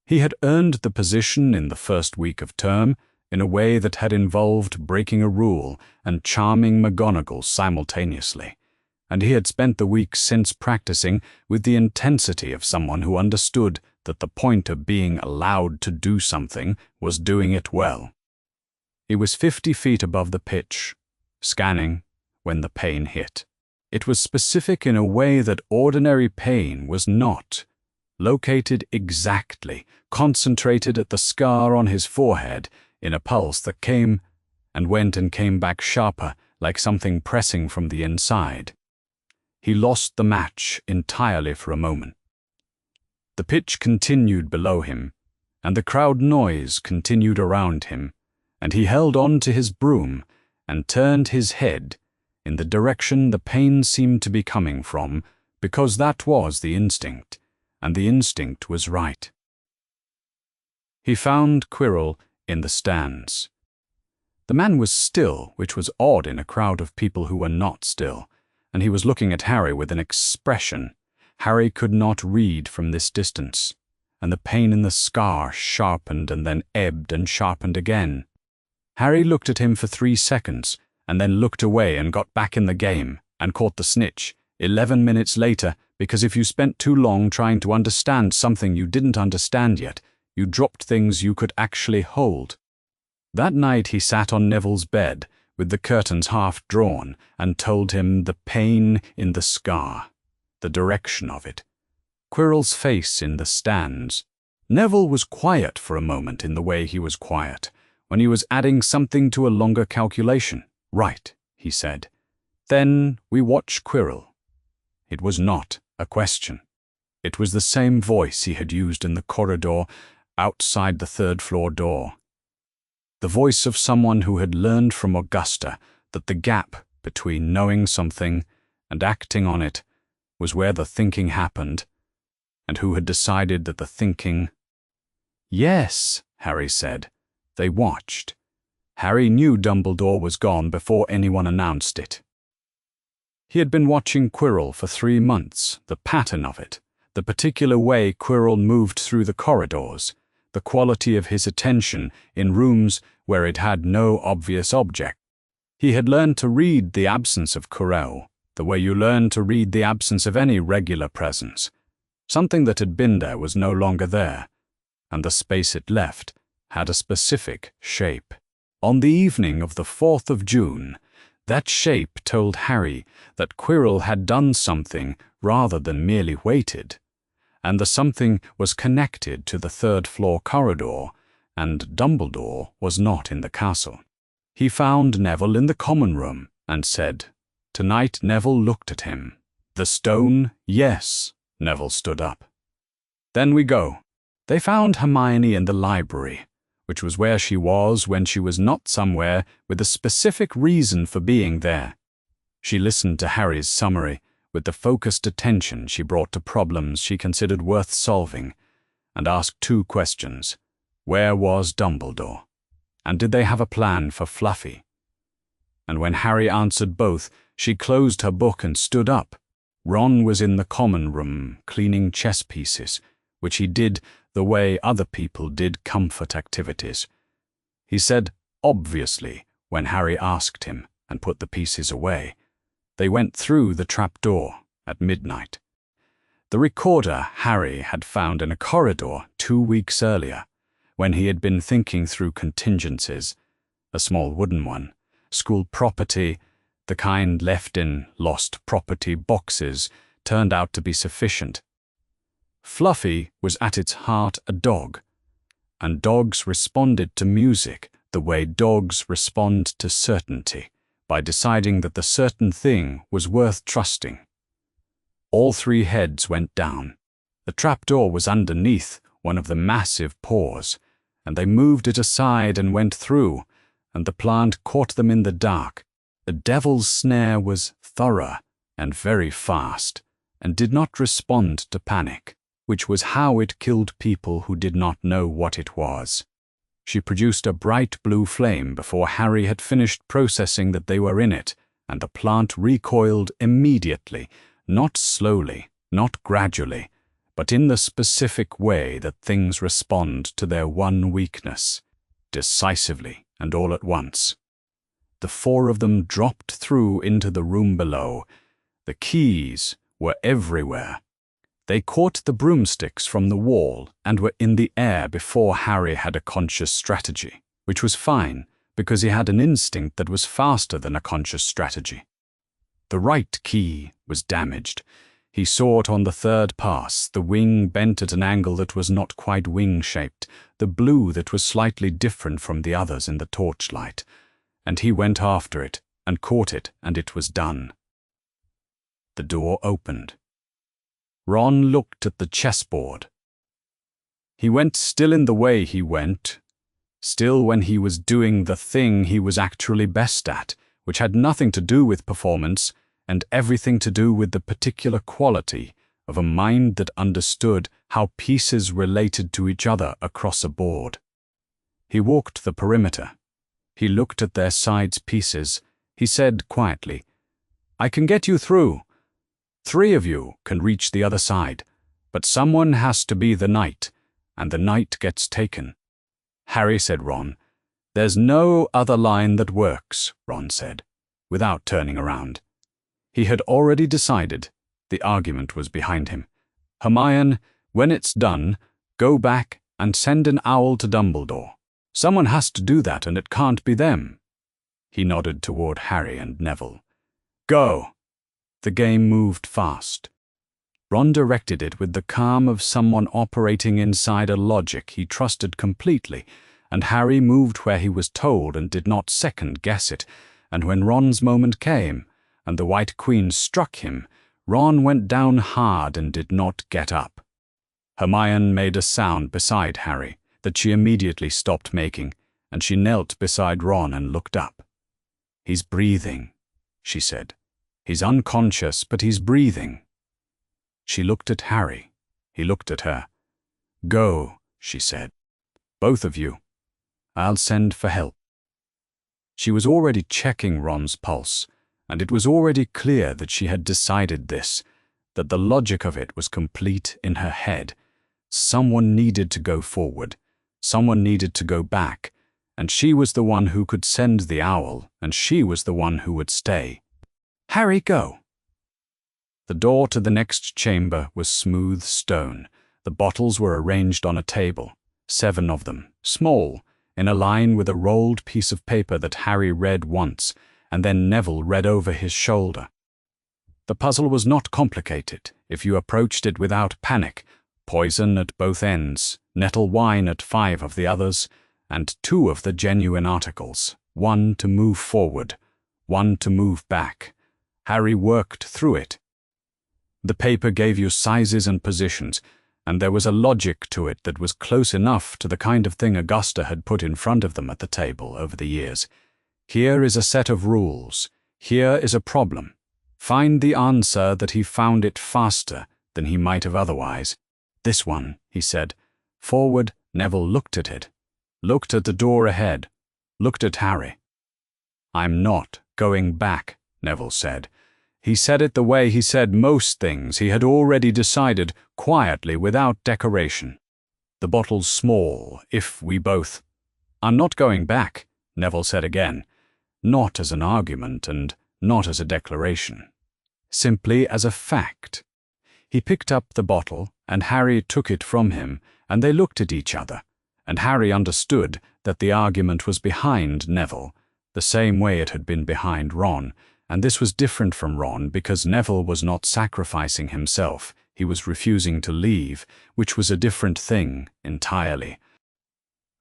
He had earned the position in the first week of term in a way that had involved breaking a rule and charming McGonagall simultaneously, and he had spent the weeks since practicing with the intensity of someone who understood that the point of being allowed to do something was doing it well. He was 50 feet above the pitch, scanning when the pain hit. It was specific in a way that ordinary pain was not. Located exactly, concentrated at the scar on his forehead, in a pulse that came and went and came back sharper, like something pressing from the inside. He lost the match entirely for a moment. The pitch continued below him, and the crowd noise continued around him, and he held on to his broom and turned his head in the direction the pain seemed to be coming from, because that was the instinct, and the instinct was right. He found Quirrell in the stands. The man was still, which was odd in a crowd of people who were not still, and he was looking at Harry with an expression Harry could not read from this distance, and the pain in the scar sharpened and then ebbed and sharpened again. Harry looked at him for 3 seconds, and then looked away and got back in the game, and caught the snitch, 11 minutes later, because if you spent too long trying to understand something you didn't understand yet, you dropped things you could actually hold. That night he sat on Neville's bed, with the curtains half drawn, and told him the pain in the scar, the direction of it. Quirrell's face in the stands. Neville was quiet for a moment in the way he was quiet, when he was adding something to a longer calculation. "Right," he said. "Then we watch Quirrell." It was not a question. It was the same voice he had used in the corridor outside the third-floor door. The voice of someone who had learned from Augusta that the gap between knowing something and acting on it was where the thinking happened, and who had decided that the thinking— "Yes," Harry said. They watched. Harry knew Dumbledore was gone before anyone announced it. He had been watching Quirrell for 3 months, the pattern of it, the particular way Quirrell moved through the corridors, the quality of his attention in rooms where it had no obvious object. He had learned to read the absence of Quirrell, the way you learn to read the absence of any regular presence. Something that had been there was no longer there, and the space it left had a specific shape. On the evening of the 4th of June, that shape told Harry that Quirrell had done something rather than merely waited, and the something was connected to the third-floor corridor, and Dumbledore was not in the castle. He found Neville in the common room and said, "Tonight." Neville looked at him. "The stone, yes." Neville stood up. "Then we go." They found Hermione in the library, which was where she was when she was not somewhere with a specific reason for being there. She listened to Harry's summary with the focused attention she brought to problems she considered worth solving, and asked 2 questions. Where was Dumbledore? And did they have a plan for Fluffy? And when Harry answered both, she closed her book and stood up. Ron was in the common room cleaning chess pieces, which he did the way other people did comfort activities. He said, obviously, when Harry asked him, and put the pieces away. They went through the trapdoor at midnight. The recorder Harry had found in a corridor 2 weeks earlier, when he had been thinking through contingencies, a small wooden one, school property, the kind left in lost property boxes, turned out to be sufficient. Fluffy was at its heart a dog, and dogs responded to music the way dogs respond to certainty, by deciding that the certain thing was worth trusting. All 3 heads went down. The trapdoor was underneath one of the massive paws, and they moved it aside and went through, and the plant caught them in the dark. The devil's snare was thorough and very fast, and did not respond to panic, which was how it killed people who did not know what it was. She produced a bright blue flame before Harry had finished processing that they were in it, and the plant recoiled immediately, not slowly, not gradually, but in the specific way that things respond to their one weakness, decisively and all at once. The 4 of them dropped through into the room below. The keys were everywhere. They caught the broomsticks from the wall and were in the air before Harry had a conscious strategy, which was fine because he had an instinct that was faster than a conscious strategy. The right key was damaged. He saw it on the 3rd pass, the wing bent at an angle that was not quite wing-shaped, the blue that was slightly different from the others in the torchlight, and he went after it and caught it, and it was done. The door opened. Ron looked at the chessboard. He went still in the way he went, still when he was doing the thing he was actually best at, which had nothing to do with performance and everything to do with the particular quality of a mind that understood how pieces related to each other across a board. He walked the perimeter. He looked at their sides pieces. He said quietly, "I can get you through. 3 of you can reach the other side, but someone has to be the knight, and the knight gets taken." "Harry," said Ron. "There's no other line that works," Ron said, without turning around. He had already decided. The argument was behind him. "Hermione, when it's done, go back and send an owl to Dumbledore. Someone has to do that, and it can't be them." He nodded toward Harry and Neville. "Go." The game moved fast. Ron directed it with the calm of someone operating inside a logic he trusted completely, and Harry moved where he was told and did not second-guess it, and when Ron's moment came, and the White Queen struck him, Ron went down hard and did not get up. Hermione made a sound beside Harry that she immediately stopped making, and she knelt beside Ron and looked up. "He's breathing," she said. "He's unconscious, but he's breathing." She looked at Harry. He looked at her. "Go," she said. "Both of you. I'll send for help." She was already checking Ron's pulse, and it was already clear that she had decided this, that the logic of it was complete in her head. Someone needed to go forward. Someone needed to go back, and she was the one who could send the owl, and she was the one who would stay. "Harry, go." The door to the next chamber was smooth stone. The bottles were arranged on a table, 7 of them, small, in a line with a rolled piece of paper that Harry read once, and then Neville read over his shoulder. The puzzle was not complicated if you approached it without panic. Poison at both ends, nettle wine at 5 of the others, and 2 of the genuine articles, 1 to move forward, 1 to move back. Harry worked through it. The paper gave you sizes and positions, and there was a logic to it that was close enough to the kind of thing Augusta had put in front of them at the table over the years. Here is a set of rules. Here is a problem. Find the answer that he found it faster than he might have otherwise. "This one," he said. Forward, Neville looked at it, looked at the door ahead, looked at Harry. "I'm not going back," Neville said. He said it the way he said most things he had already decided, quietly, without decoration. "The bottle's small, if we both—" "I'm not going back," Neville said again, not as an argument and not as a declaration. Simply as a fact. He picked up the bottle, and Harry took it from him, and they looked at each other, and Harry understood that the argument was behind Neville, the same way it had been behind Ron, and this was different from Ron because Neville was not sacrificing himself, he was refusing to leave, which was a different thing entirely.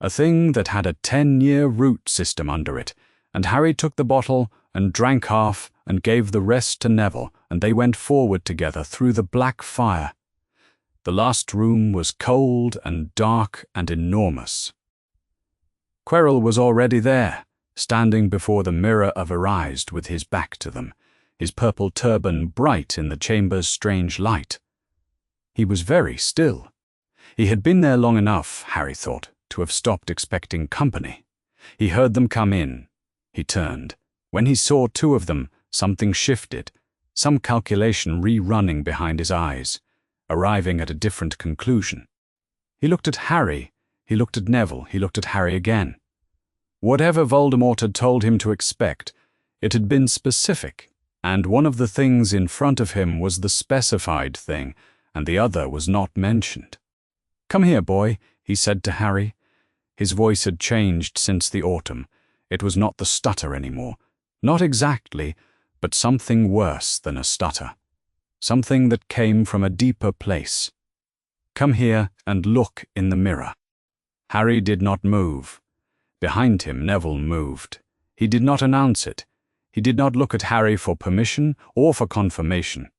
A thing that had a 10-year root system under it, and Harry took the bottle and drank half and gave the rest to Neville, and they went forward together through the black fire. The last room was cold and dark and enormous. Quirrell was already there, standing before the mirror of Arised with his back to them, his purple turban bright in the chamber's strange light. He was very still. He had been there long enough, Harry thought, to have stopped expecting company. He heard them come in. He turned. When he saw 2 of them, something shifted, some calculation rerunning behind his eyes, arriving at a different conclusion. He looked at Harry, he looked at Neville, he looked at Harry again. Whatever Voldemort had told him to expect, it had been specific, and one of the things in front of him was the specified thing, and the other was not mentioned. "Come here, boy," he said to Harry. His voice had changed since the autumn. It was not the stutter anymore. Not exactly, but something worse than a stutter. Something that came from a deeper place. "Come here and look in the mirror." Harry did not move. Behind him, Neville moved. He did not announce it. He did not look at Harry for permission or for confirmation.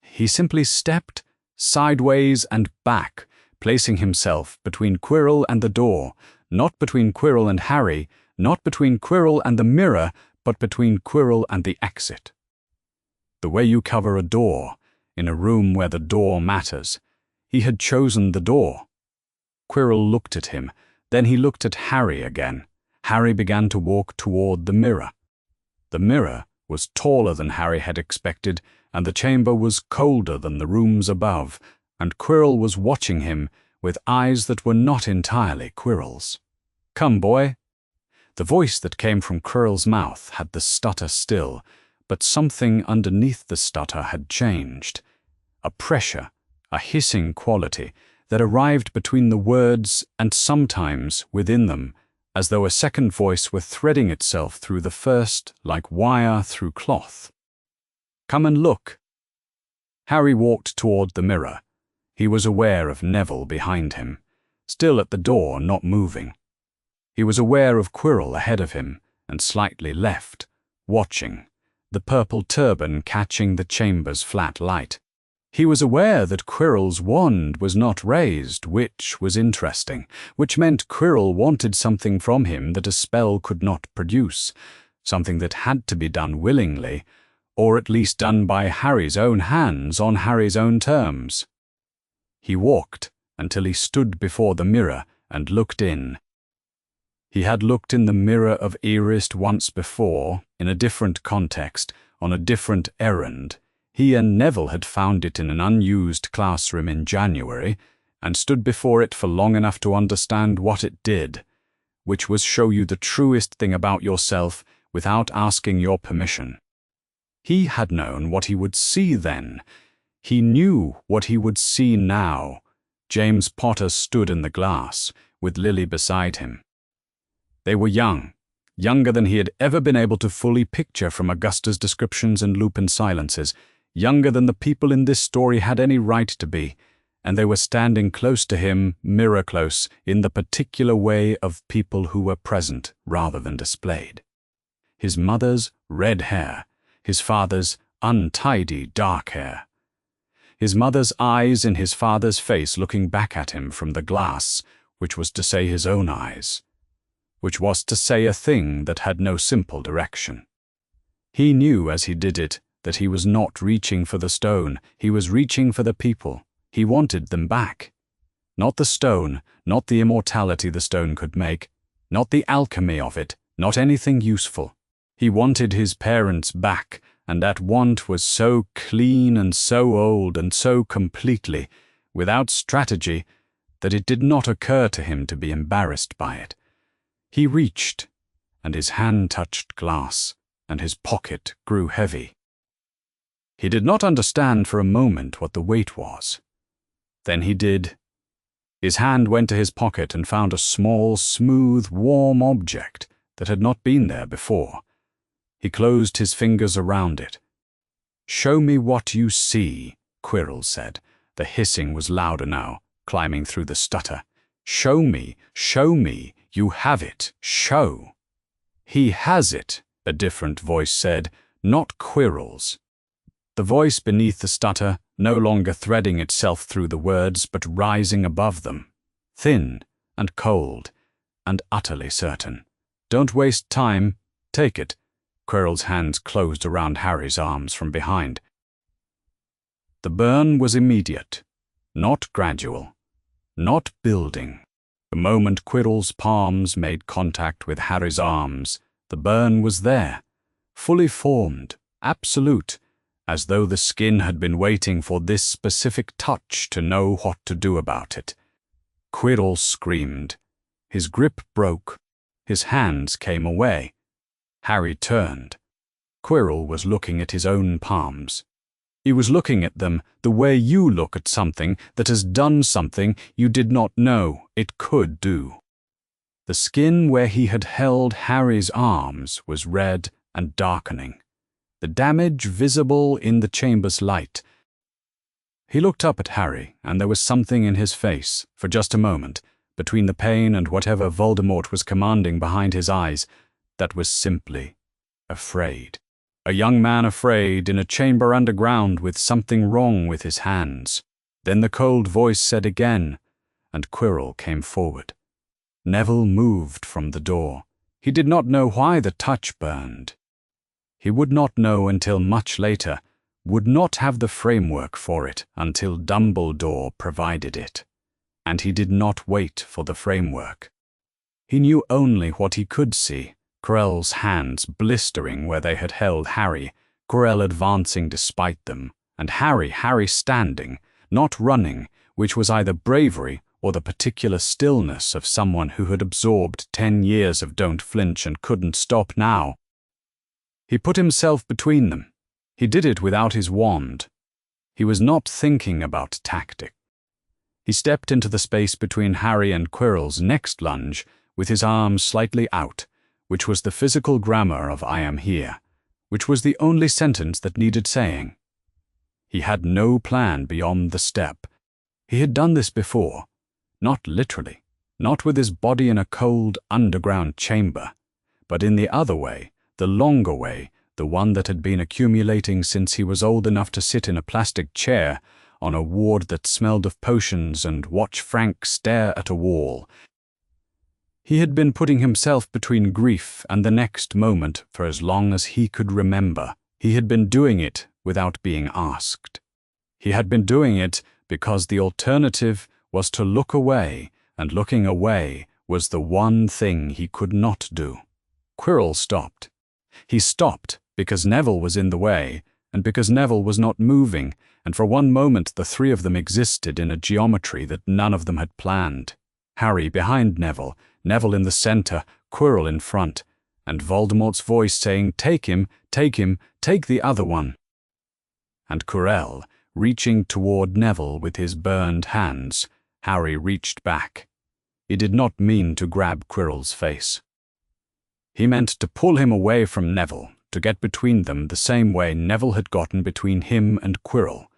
He simply stepped sideways and back, placing himself between Quirrell and the door, not between Quirrell and Harry, not between Quirrell and the mirror, but between Quirrell and the exit. The way you cover a door, in a room where the door matters. He had chosen the door. Quirrell looked at him, then he looked at Harry again. Harry began to walk toward the mirror. The mirror was taller than Harry had expected, and the chamber was colder than the rooms above, and Quirrell was watching him with eyes that were not entirely Quirrell's. "Come, boy." The voice that came from Quirrell's mouth had the stutter still, but something underneath the stutter had changed. A pressure, a hissing quality that arrived between the words and sometimes within them, as though a second voice were threading itself through the first like wire through cloth. "Come and look." Harry walked toward the mirror. He was aware of Neville behind him, still at the door, not moving. He was aware of Quirrell ahead of him and slightly left, watching, the purple turban catching the chamber's flat light. He was aware that Quirrell's wand was not raised, which was interesting, which meant Quirrell wanted something from him that a spell could not produce, something that had to be done willingly, or at least done by Harry's own hands on Harry's own terms. He walked until he stood before the mirror and looked in. He had looked in the mirror of Erist once before, in a different context, on a different errand. He and Neville had found it in an unused classroom in January, and stood before it for long enough to understand what it did, which was show you the truest thing about yourself without asking your permission. He had known what he would see then. He knew what he would see now. James Potter stood in the glass, with Lily beside him. They were young, younger than he had ever been able to fully picture from Augusta's descriptions and Lupin's silences, younger than the people in this story had any right to be, and they were standing close to him, mirror-close, in the particular way of people who were present rather than displayed. His mother's red hair, his father's untidy dark hair. His mother's eyes in his father's face looking back at him from the glass, which was to say his own eyes, which was to say a thing that had no simple direction. He knew as he did it that he was not reaching for the stone, he was reaching for the people. He wanted them back. Not the stone, not the immortality the stone could make, not the alchemy of it, not anything useful. He wanted his parents back, and that want was so clean and so old and so completely, without strategy, that it did not occur to him to be embarrassed by it. He reached, and his hand touched glass, and his pocket grew heavy. He did not understand for a moment what the weight was. Then he did. His hand went to his pocket and found a small, smooth, warm object that had not been there before. He closed his fingers around it. "Show me what you see," Quirrell said. The hissing was louder now, climbing through the stutter. "Show me, you have it, show." "He has it," a different voice said, not Quirrell's. The voice beneath the stutter, no longer threading itself through the words, but rising above them, thin and cold and utterly certain. "Don't waste time, take it." Quirrell's hands closed around Harry's arms from behind. The burn was immediate, not gradual, not building. The moment Quirrell's palms made contact with Harry's arms, the burn was there, fully formed, absolute, as though the skin had been waiting for this specific touch to know what to do about it. Quirrell screamed. His grip broke. His hands came away. Harry turned. Quirrell was looking at his own palms. He was looking at them the way you look at something that has done something you did not know it could do. The skin where he had held Harry's arms was red and darkening, the damage visible in the chamber's light. He looked up at Harry, and there was something in his face, for just a moment, between the pain and whatever Voldemort was commanding behind his eyes, that was simply afraid. A young man afraid in a chamber underground with something wrong with his hands. Then the cold voice said again, and Quirrell came forward. Neville moved from the door. He did not know why the touch burned. He would not know until much later, would not have the framework for it until Dumbledore provided it. And he did not wait for the framework. He knew only what he could see. Quirrell's hands blistering where they had held Harry, Quirrell advancing despite them, and Harry standing, not running, which was either bravery or the particular stillness of someone who had absorbed 10 years of don't flinch and couldn't stop now. He put himself between them. He did it without his wand. He was not thinking about tactic. He stepped into the space between Harry and Quirrell's next lunge, with his arms slightly out, which was the physical grammar of "I am here," which was the only sentence that needed saying. He had no plan beyond the step. He had done this before, not literally, not with his body in a cold underground chamber, but in the other way, the longer way, the one that had been accumulating since he was old enough to sit in a plastic chair on a ward that smelled of potions and watch Frank stare at a wall. He had been putting himself between grief and the next moment for as long as he could remember. He had been doing it without being asked. He had been doing it because the alternative was to look away, and looking away was the one thing he could not do. Quirrell stopped. He stopped because Neville was in the way, and because Neville was not moving, and for one moment the three of them existed in a geometry that none of them had planned. Harry behind Neville, Neville in the center, Quirrell in front, and Voldemort's voice saying, "Take him, take him, take the other one." And Quirrell, reaching toward Neville with his burned hands. Harry reached back. He did not mean to grab Quirrell's face. He meant to pull him away from Neville, to get between them the same way Neville had gotten between him and Quirrell,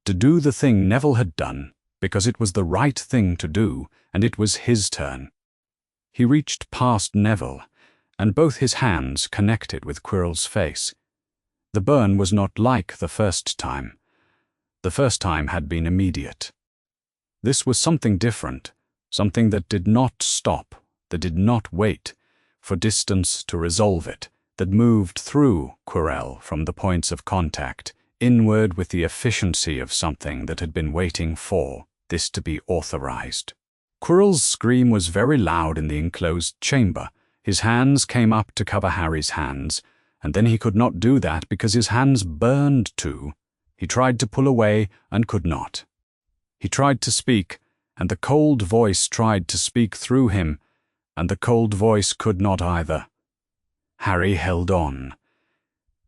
to do the thing Neville had done, because it was the right thing to do, and it was his turn. He reached past Neville, and both his hands connected with Quirrell's face. The burn was not like the first time. The first time had been immediate. This was something different, something that did not stop, that did not wait for distance to resolve it, that moved through Quirrell from the points of contact, inward with the efficiency of something that had been waiting for this to be authorized. Quirrell's scream was very loud in the enclosed chamber. His hands came up to cover Harry's hands, and then he could not do that because his hands burned too. He tried to pull away and could not. He tried to speak, and the cold voice tried to speak through him, and the cold voice could not either. Harry held on.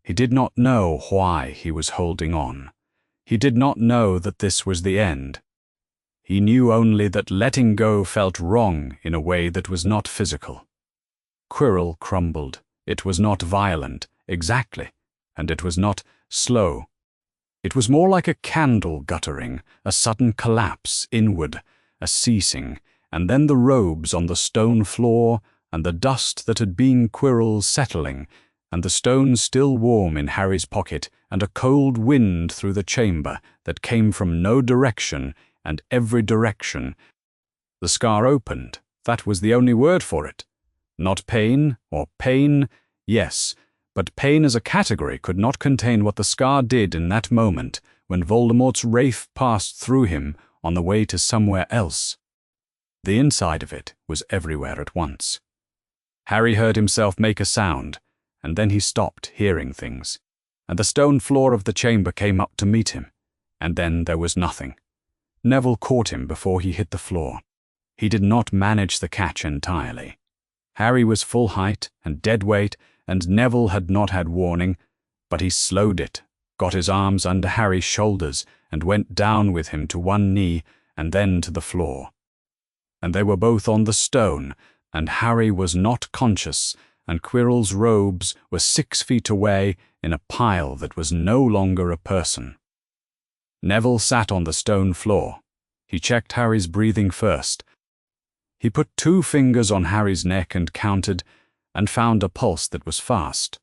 He did not know why he was holding on. He did not know that this was the end. He knew only that letting go felt wrong in a way that was not physical. Quirrell crumbled. It was not violent, exactly, and it was not slow. It was more like a candle guttering, a sudden collapse inward, a ceasing, and then the robes on the stone floor, and the dust that had been Quirrell settling, and the stone still warm in Harry's pocket, and a cold wind through the chamber that came from no direction and every direction. The scar opened. That was the only word for it. Not pain, or pain, yes, but pain as a category could not contain what the scar did in that moment when Voldemort's wraith passed through him on the way to somewhere else. The inside of it was everywhere at once. Harry heard himself make a sound, and then he stopped hearing things, and the stone floor of the chamber came up to meet him, and then there was nothing. Neville caught him before he hit the floor. He did not manage the catch entirely. Harry was full height and dead weight, and Neville had not had warning, but he slowed it, got his arms under Harry's shoulders, and went down with him to one knee and then to the floor. And they were both on the stone, and Harry was not conscious, and Quirrell's robes were 6 feet away in a pile that was no longer a person. Neville sat on the stone floor. He checked Harry's breathing first. He put 2 fingers on Harry's neck and counted, and found a pulse that was fast,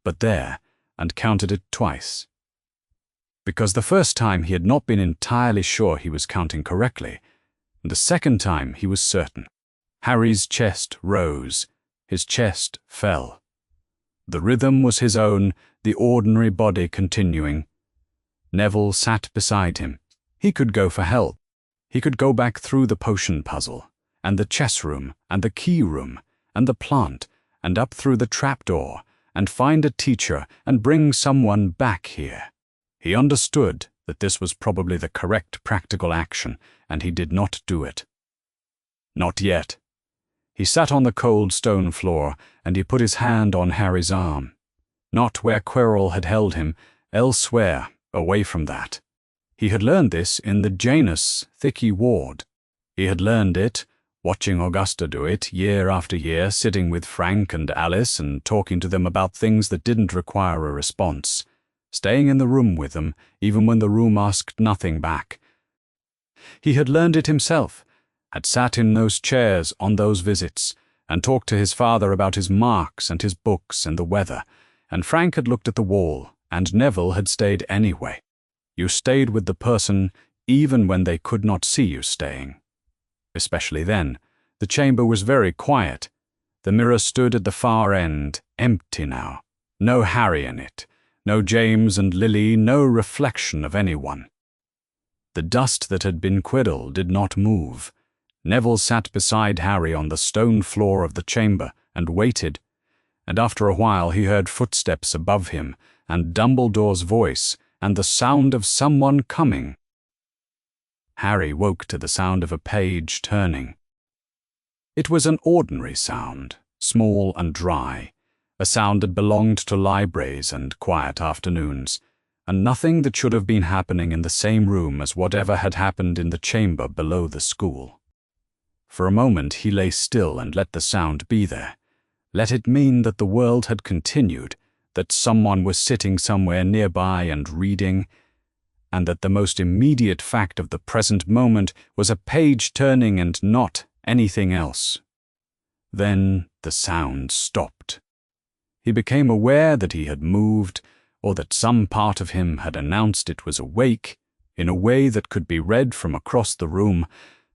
but there, and counted it twice. Because the first time he had not been entirely sure he was counting correctly, and the second time he was certain. Harry's chest rose, his chest fell. The rhythm was his own, the ordinary body continuing. Neville sat beside him. He could go for help. He could go back through the potion puzzle, and the chess room, and the key room, and the plant, and up through the trapdoor, and find a teacher, and bring someone back here. He understood that this was probably the correct practical action, and he did not do it. Not yet. He sat on the cold stone floor, and he put his hand on Harry's arm. Not where Quirrell had held him, elsewhere, away from that. He had learned this in the Janus Thicky ward. He had learned it, watching Augusta do it year after year, sitting with Frank and Alice and talking to them about things that didn't require a response, staying in the room with them even when the room asked nothing back. He had learned it himself, had sat in those chairs on those visits and talked to his father about his marks and his books and the weather, and Frank had looked at the wall, and Neville had stayed anyway. You stayed with the person even when they could not see you staying. Especially then. The chamber was very quiet. The mirror stood at the far end, empty now. No Harry in it. No James and Lily, no reflection of anyone. The dust that had been Quirrell did not move. Neville sat beside Harry on the stone floor of the chamber and waited, and after a while he heard footsteps above him, and Dumbledore's voice, and the sound of someone coming. Harry woke to the sound of a page turning. It was an ordinary sound, small and dry, a sound that belonged to libraries and quiet afternoons, and nothing that should have been happening in the same room as whatever had happened in the chamber below the school. For a moment he lay still and let the sound be there. Let it mean that the world had continued, that someone was sitting somewhere nearby and reading, and that the most immediate fact of the present moment was a page turning and not anything else. Then the sound stopped. He became aware that he had moved, or that some part of him had announced it was awake, in a way that could be read from across the room,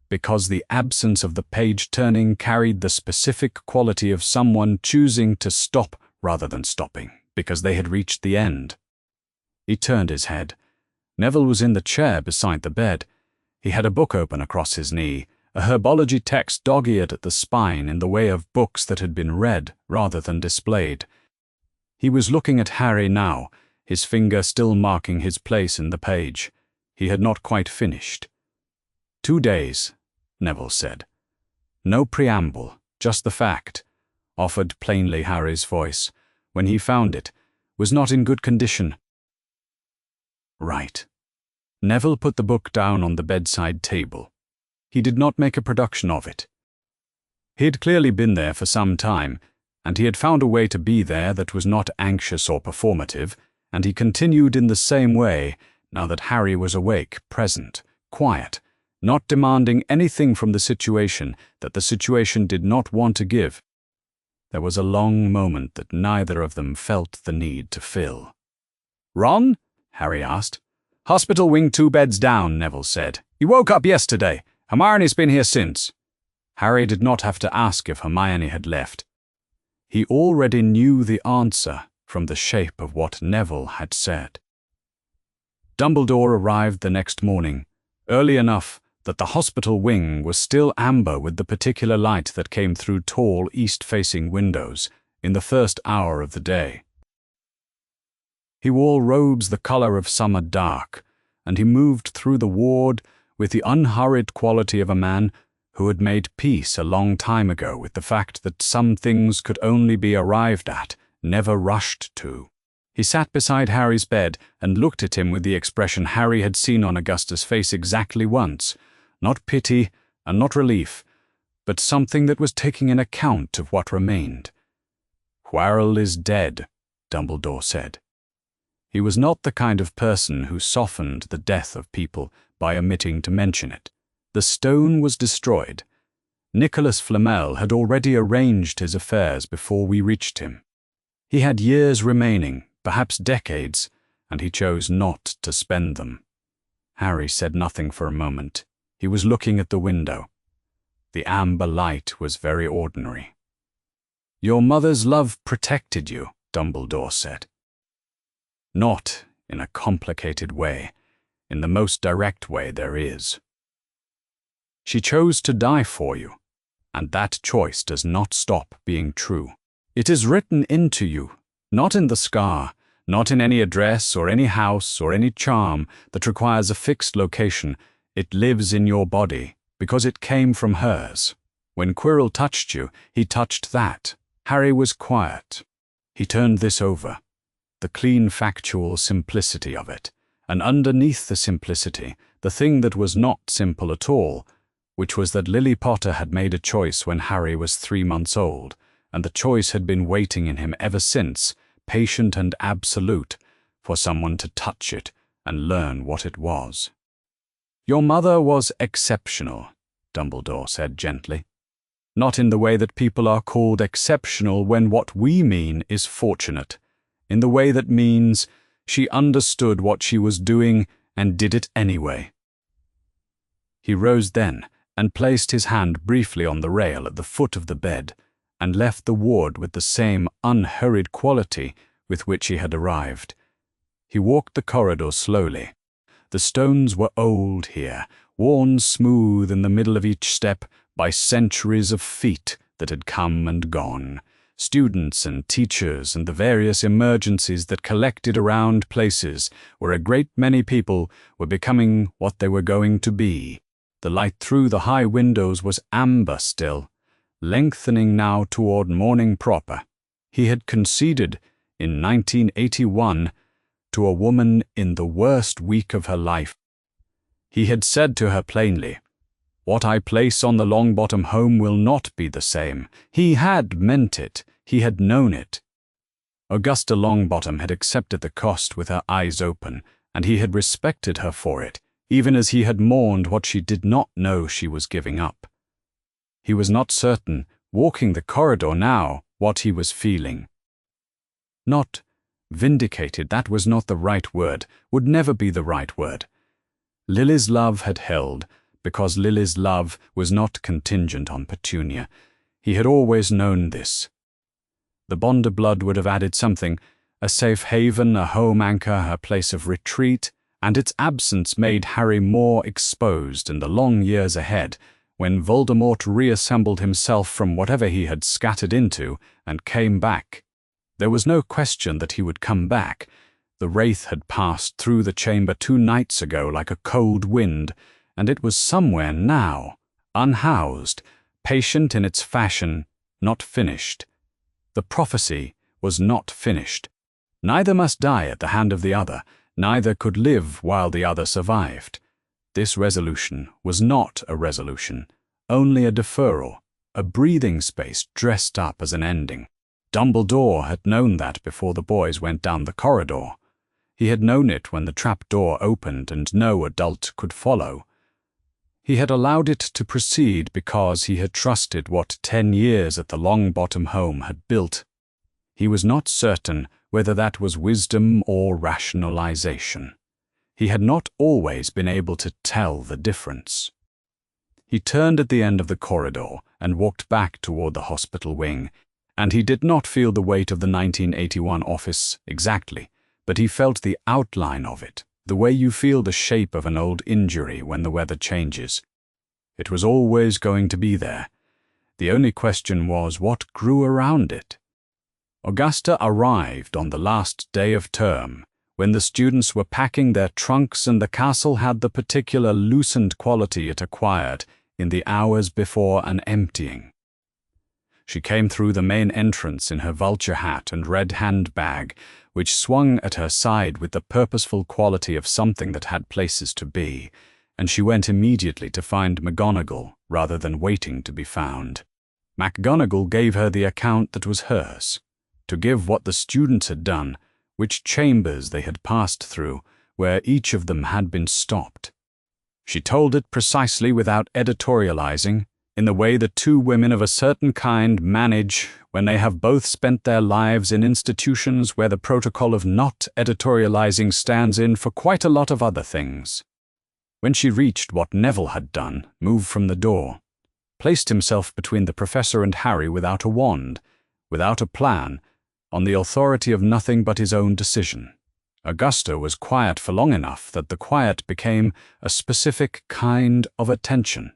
because the absence of the page turning carried the specific quality of someone choosing to stop rather than stopping, because they had reached the end. He turned his head. Neville was in the chair beside the bed. He had a book open across his knee, a herbology text dog-eared at the spine in the way of books that had been read rather than displayed. He was looking at Harry now, his finger still marking his place in the page. He had not quite finished. 2 days, Neville said. No preamble, just the fact, offered plainly Harry's voice, when he found it, was not in good condition. Right. Neville put the book down on the bedside table. He did not make a production of it. He had clearly been there for some time, and he had found a way to be there that was not anxious or performative, and he continued in the same way, now that Harry was awake, present, quiet, not demanding anything from the situation that the situation did not want to give. There was a long moment that neither of them felt the need to fill. "Ron?" Harry asked. "Hospital wing 2 beds down," Neville said. "He woke up yesterday. Hermione's been here since." Harry did not have to ask if Hermione had left. He already knew the answer from the shape of what Neville had said. Dumbledore arrived the next morning, early enough that the hospital wing was still amber with the particular light that came through tall east-facing windows in the first hour of the day. He wore robes the color of summer dark, and he moved through the ward with the unhurried quality of a man who had made peace a long time ago with the fact that some things could only be arrived at, never rushed to. He sat beside Harry's bed and looked at him with the expression Harry had seen on Augusta's face exactly once, not pity and not relief, but something that was taking an account of what remained. "Quirrell is dead," Dumbledore said. He was not the kind of person who softened the death of people by omitting to mention it. The stone was destroyed. Nicholas Flamel had already arranged his affairs before we reached him. He had years remaining, perhaps decades, and he chose not to spend them. Harry said nothing for a moment. He was looking at the window. The amber light was very ordinary. "Your mother's love protected you," Dumbledore said. "Not in a complicated way, in the most direct way there is. She chose to die for you, and that choice does not stop being true. It is written into you, not in the scar, not in any address or any house or any charm that requires a fixed location. It lives in your body, because it came from hers. When Quirrell touched you, he touched that." Harry was quiet. He turned this over, the clean factual simplicity of it, and underneath the simplicity, the thing that was not simple at all, which was that Lily Potter had made a choice when Harry was 3 months old, and the choice had been waiting in him ever since, patient and absolute, for someone to touch it and learn what it was. "Your mother was exceptional," Dumbledore said gently. "Not in the way that people are called exceptional when what we mean is fortunate. In the way that means she understood what she was doing and did it anyway." He rose then and placed his hand briefly on the rail at the foot of the bed, and left the ward with the same unhurried quality with which he had arrived. He walked the corridor slowly. The stones were old here, worn smooth in the middle of each step by centuries of feet that had come and gone, students and teachers and the various emergencies that collected around places where a great many people were becoming what they were going to be. The light through the high windows was amber still, lengthening now toward morning proper. He had conceded, in 1981, to a woman in the worst week of her life. He had said to her plainly, "What I place on the Longbottom home will not be the same." He had meant it. He had known it. Augusta Longbottom had accepted the cost with her eyes open, and he had respected her for it, even as he had mourned what she did not know she was giving up. He was not certain, walking the corridor now, what he was feeling. Not vindicated, that was not the right word, would never be the right word. Lily's love had held, because Lily's love was not contingent on Petunia. He had always known this. The bond of blood would have added something, a safe haven, a home anchor, a place of retreat, and its absence made Harry more exposed in the long years ahead, when Voldemort reassembled himself from whatever he had scattered into and came back. There was no question that he would come back. The wraith had passed through the chamber 2 nights ago like a cold wind, and it was somewhere now, unhoused, patient in its fashion, not finished. The prophecy was not finished. Neither must die at the hand of the other, neither could live while the other survived. This resolution was not a resolution, only a deferral, a breathing space dressed up as an ending. Dumbledore had known that before the boys went down the corridor. He had known it when the trap door opened and no adult could follow. He had allowed it to proceed because he had trusted what 10 years at the Longbottom home had built. He was not certain whether that was wisdom or rationalization. He had not always been able to tell the difference. He turned at the end of the corridor and walked back toward the hospital wing, and he did not feel the weight of the 1981 office exactly, but he felt the outline of it, the way you feel the shape of an old injury when the weather changes. It was always going to be there. The only question was what grew around it. Augusta arrived on the last day of term, when the students were packing their trunks and the castle had the particular loosened quality it acquired in the hours before an emptying. She came through the main entrance in her vulture hat and red handbag, which swung at her side with the purposeful quality of something that had places to be, and she went immediately to find McGonagall rather than waiting to be found. McGonagall gave her the account that was hers, to give what the students had done, which chambers they had passed through, where each of them had been stopped. She told it precisely without editorializing, in the way that 2 women of a certain kind manage when they have both spent their lives in institutions where the protocol of not editorializing stands in for quite a lot of other things. When she reached what Neville had done, moved from the door, placed himself between the professor and Harry without a wand, without a plan, on the authority of nothing but his own decision. Augusta was quiet for long enough that the quiet became a specific kind of attention.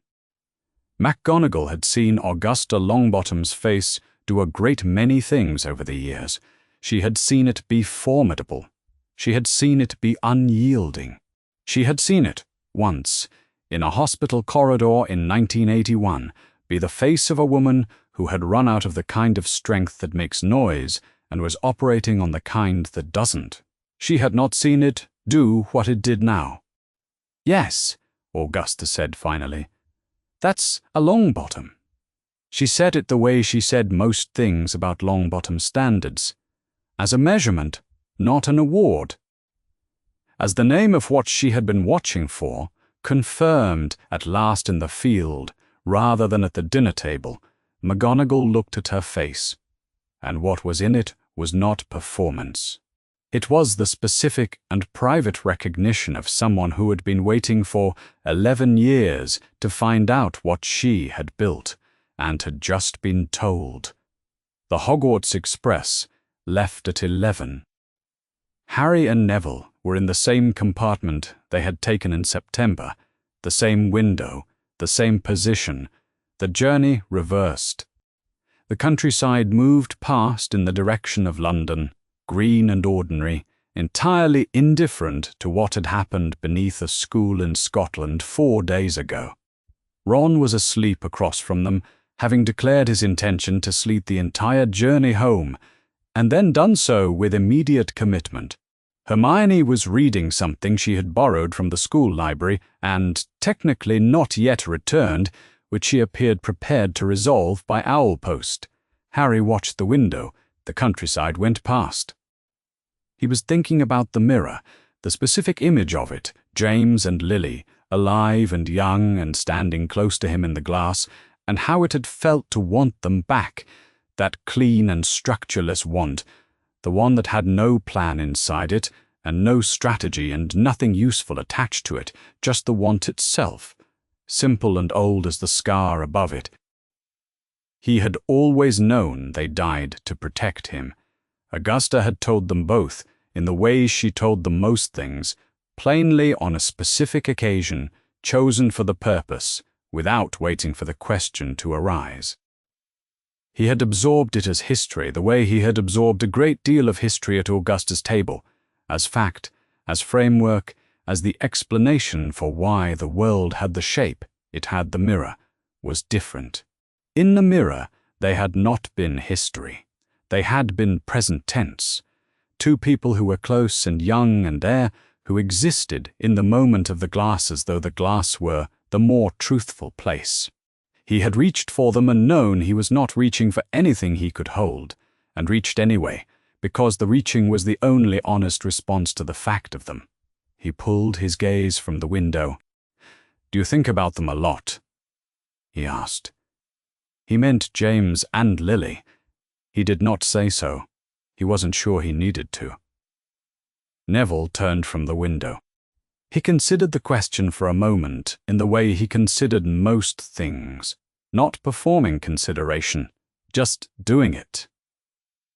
McGonagall had seen Augusta Longbottom's face do a great many things over the years. She had seen it be formidable. She had seen it be unyielding. She had seen it, once, in a hospital corridor in 1981, be the face of a woman who had run out of the kind of strength that makes noise and was operating on the kind that doesn't. She had not seen it do what it did now. "Yes," Augusta said finally. "That's a Longbottom." She said it the way she said most things about Longbottom standards, as a measurement, not an award. As the name of what she had been watching for, confirmed at last in the field, rather than at the dinner table, McGonagall looked at her face, and what was in it was not performance. It was the specific and private recognition of someone who had been waiting for 11 years to find out what she had built, and had just been told. The Hogwarts Express left at 11. Harry and Neville were in the same compartment they had taken in September, the same window, the same position, the journey reversed. The countryside moved past in the direction of London, green and ordinary, entirely indifferent to what had happened beneath a school in Scotland 4 days ago. Ron was asleep across from them, having declared his intention to sleep the entire journey home, and then done so with immediate commitment. Hermione was reading something she had borrowed from the school library and, technically not yet returned, which she appeared prepared to resolve by owl post. Harry watched the window. The countryside went past. He was thinking about the mirror, the specific image of it, James and Lily, alive and young and standing close to him in the glass, and how it had felt to want them back, that clean and structureless want, the one that had no plan inside it, and no strategy and nothing useful attached to it, just the want itself, simple and old as the scar above it. He had always known they died to protect him. Augusta had told them both, in the ways she told them most things, plainly on a specific occasion, chosen for the purpose, without waiting for the question to arise. He had absorbed it as history, the way he had absorbed a great deal of history at Augusta's table, as fact, as framework, as the explanation for why the world had the shape it had. The mirror was different. In the mirror, they had not been history. They had been present tense. Two people who were close and young and there, who existed in the moment of the glass as though the glass were the more truthful place. He had reached for them and known he was not reaching for anything he could hold, and reached anyway, because the reaching was the only honest response to the fact of them. He pulled his gaze from the window. "Do you think about them a lot?" he asked. He meant James and Lily. He did not say so. He wasn't sure he needed to. Neville turned from the window. He considered the question for a moment in the way he considered most things, not performing consideration, just doing it.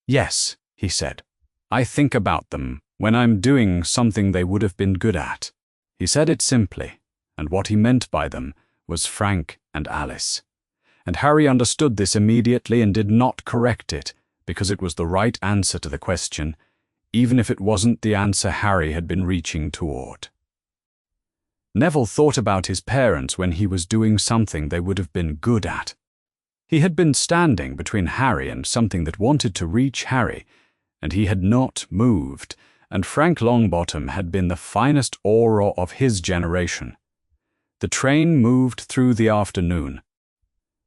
"Yes," he said, "I think about them when I'm doing something they would have been good at." He said it simply, and what he meant by them was Frank and Alice. And Harry understood this immediately and did not correct it, because it was the right answer to the question, even if it wasn't the answer Harry had been reaching toward. Neville thought about his parents when he was doing something they would have been good at. He had been standing between Harry and something that wanted to reach Harry, and he had not moved, and Frank Longbottom had been the finest aura of his generation. The train moved through the afternoon.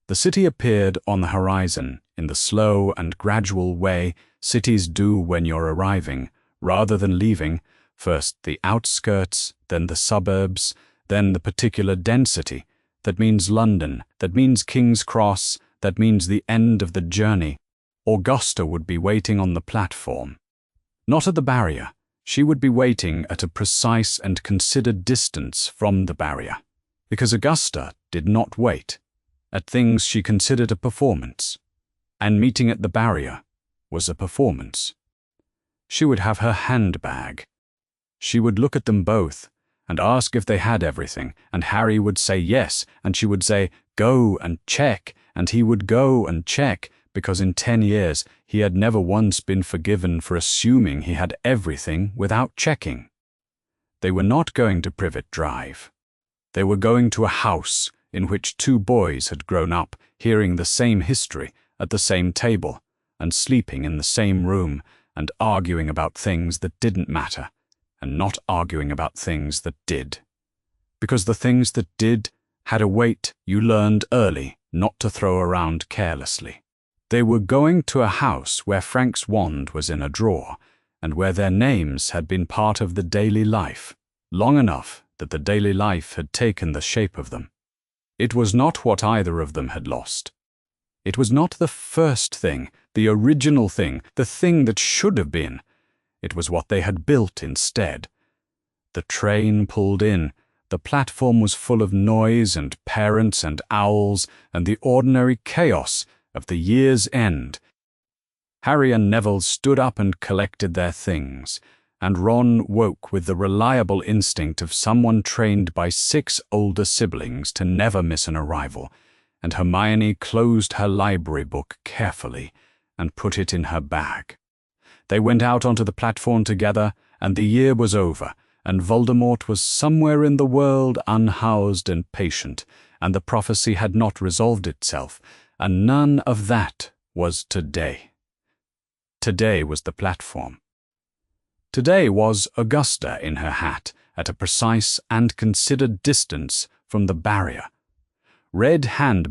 The city appeared on the horizon in the slow and gradual way cities do when you're arriving, rather than leaving, first the outskirts, then the suburbs, then the particular density. That means London, that means King's Cross, that means the end of the journey. Augusta would be waiting on the platform. Not at the barrier. She would be waiting at a precise and considered distance from the barrier. Because Augusta did not wait at things she considered a performance, and meeting at the barrier was a performance. She would have her handbag. She would look at them both and ask if they had everything, and Harry would say yes, and she would say, "Go and check," and he would go and check, because in 10 years he had never once been forgiven for assuming he had everything without checking. They were not going to Privet Drive. They were going to a house in which two boys had grown up, hearing the same history at the same table, and sleeping in the same room, and arguing about things that didn't matter, and not arguing about things that did. Because the things that did had a weight you learned early not to throw around carelessly. They were going to a house where Frank's wand was in a drawer, and where their names had been part of the daily life, long enough that the daily life had taken the shape of them. It was not what either of them had lost. It was not the first thing, the original thing, the thing that should have been. It was what they had built instead. The train pulled in. The platform was full of noise and parents and owls and the ordinary chaos of the year's end. Harry and Neville stood up and collected their things, and Ron woke with the reliable instinct of someone trained by 6 older siblings to never miss an arrival, and Hermione closed her library book carefully and put it in her bag. They went out onto the platform together, and the year was over, and Voldemort was somewhere in the world unhoused and patient, and the prophecy had not resolved itself, and none of that was today. Today was the platform. Today was Augusta in her hat, at a precise and considered distance from the barrier. Red handbags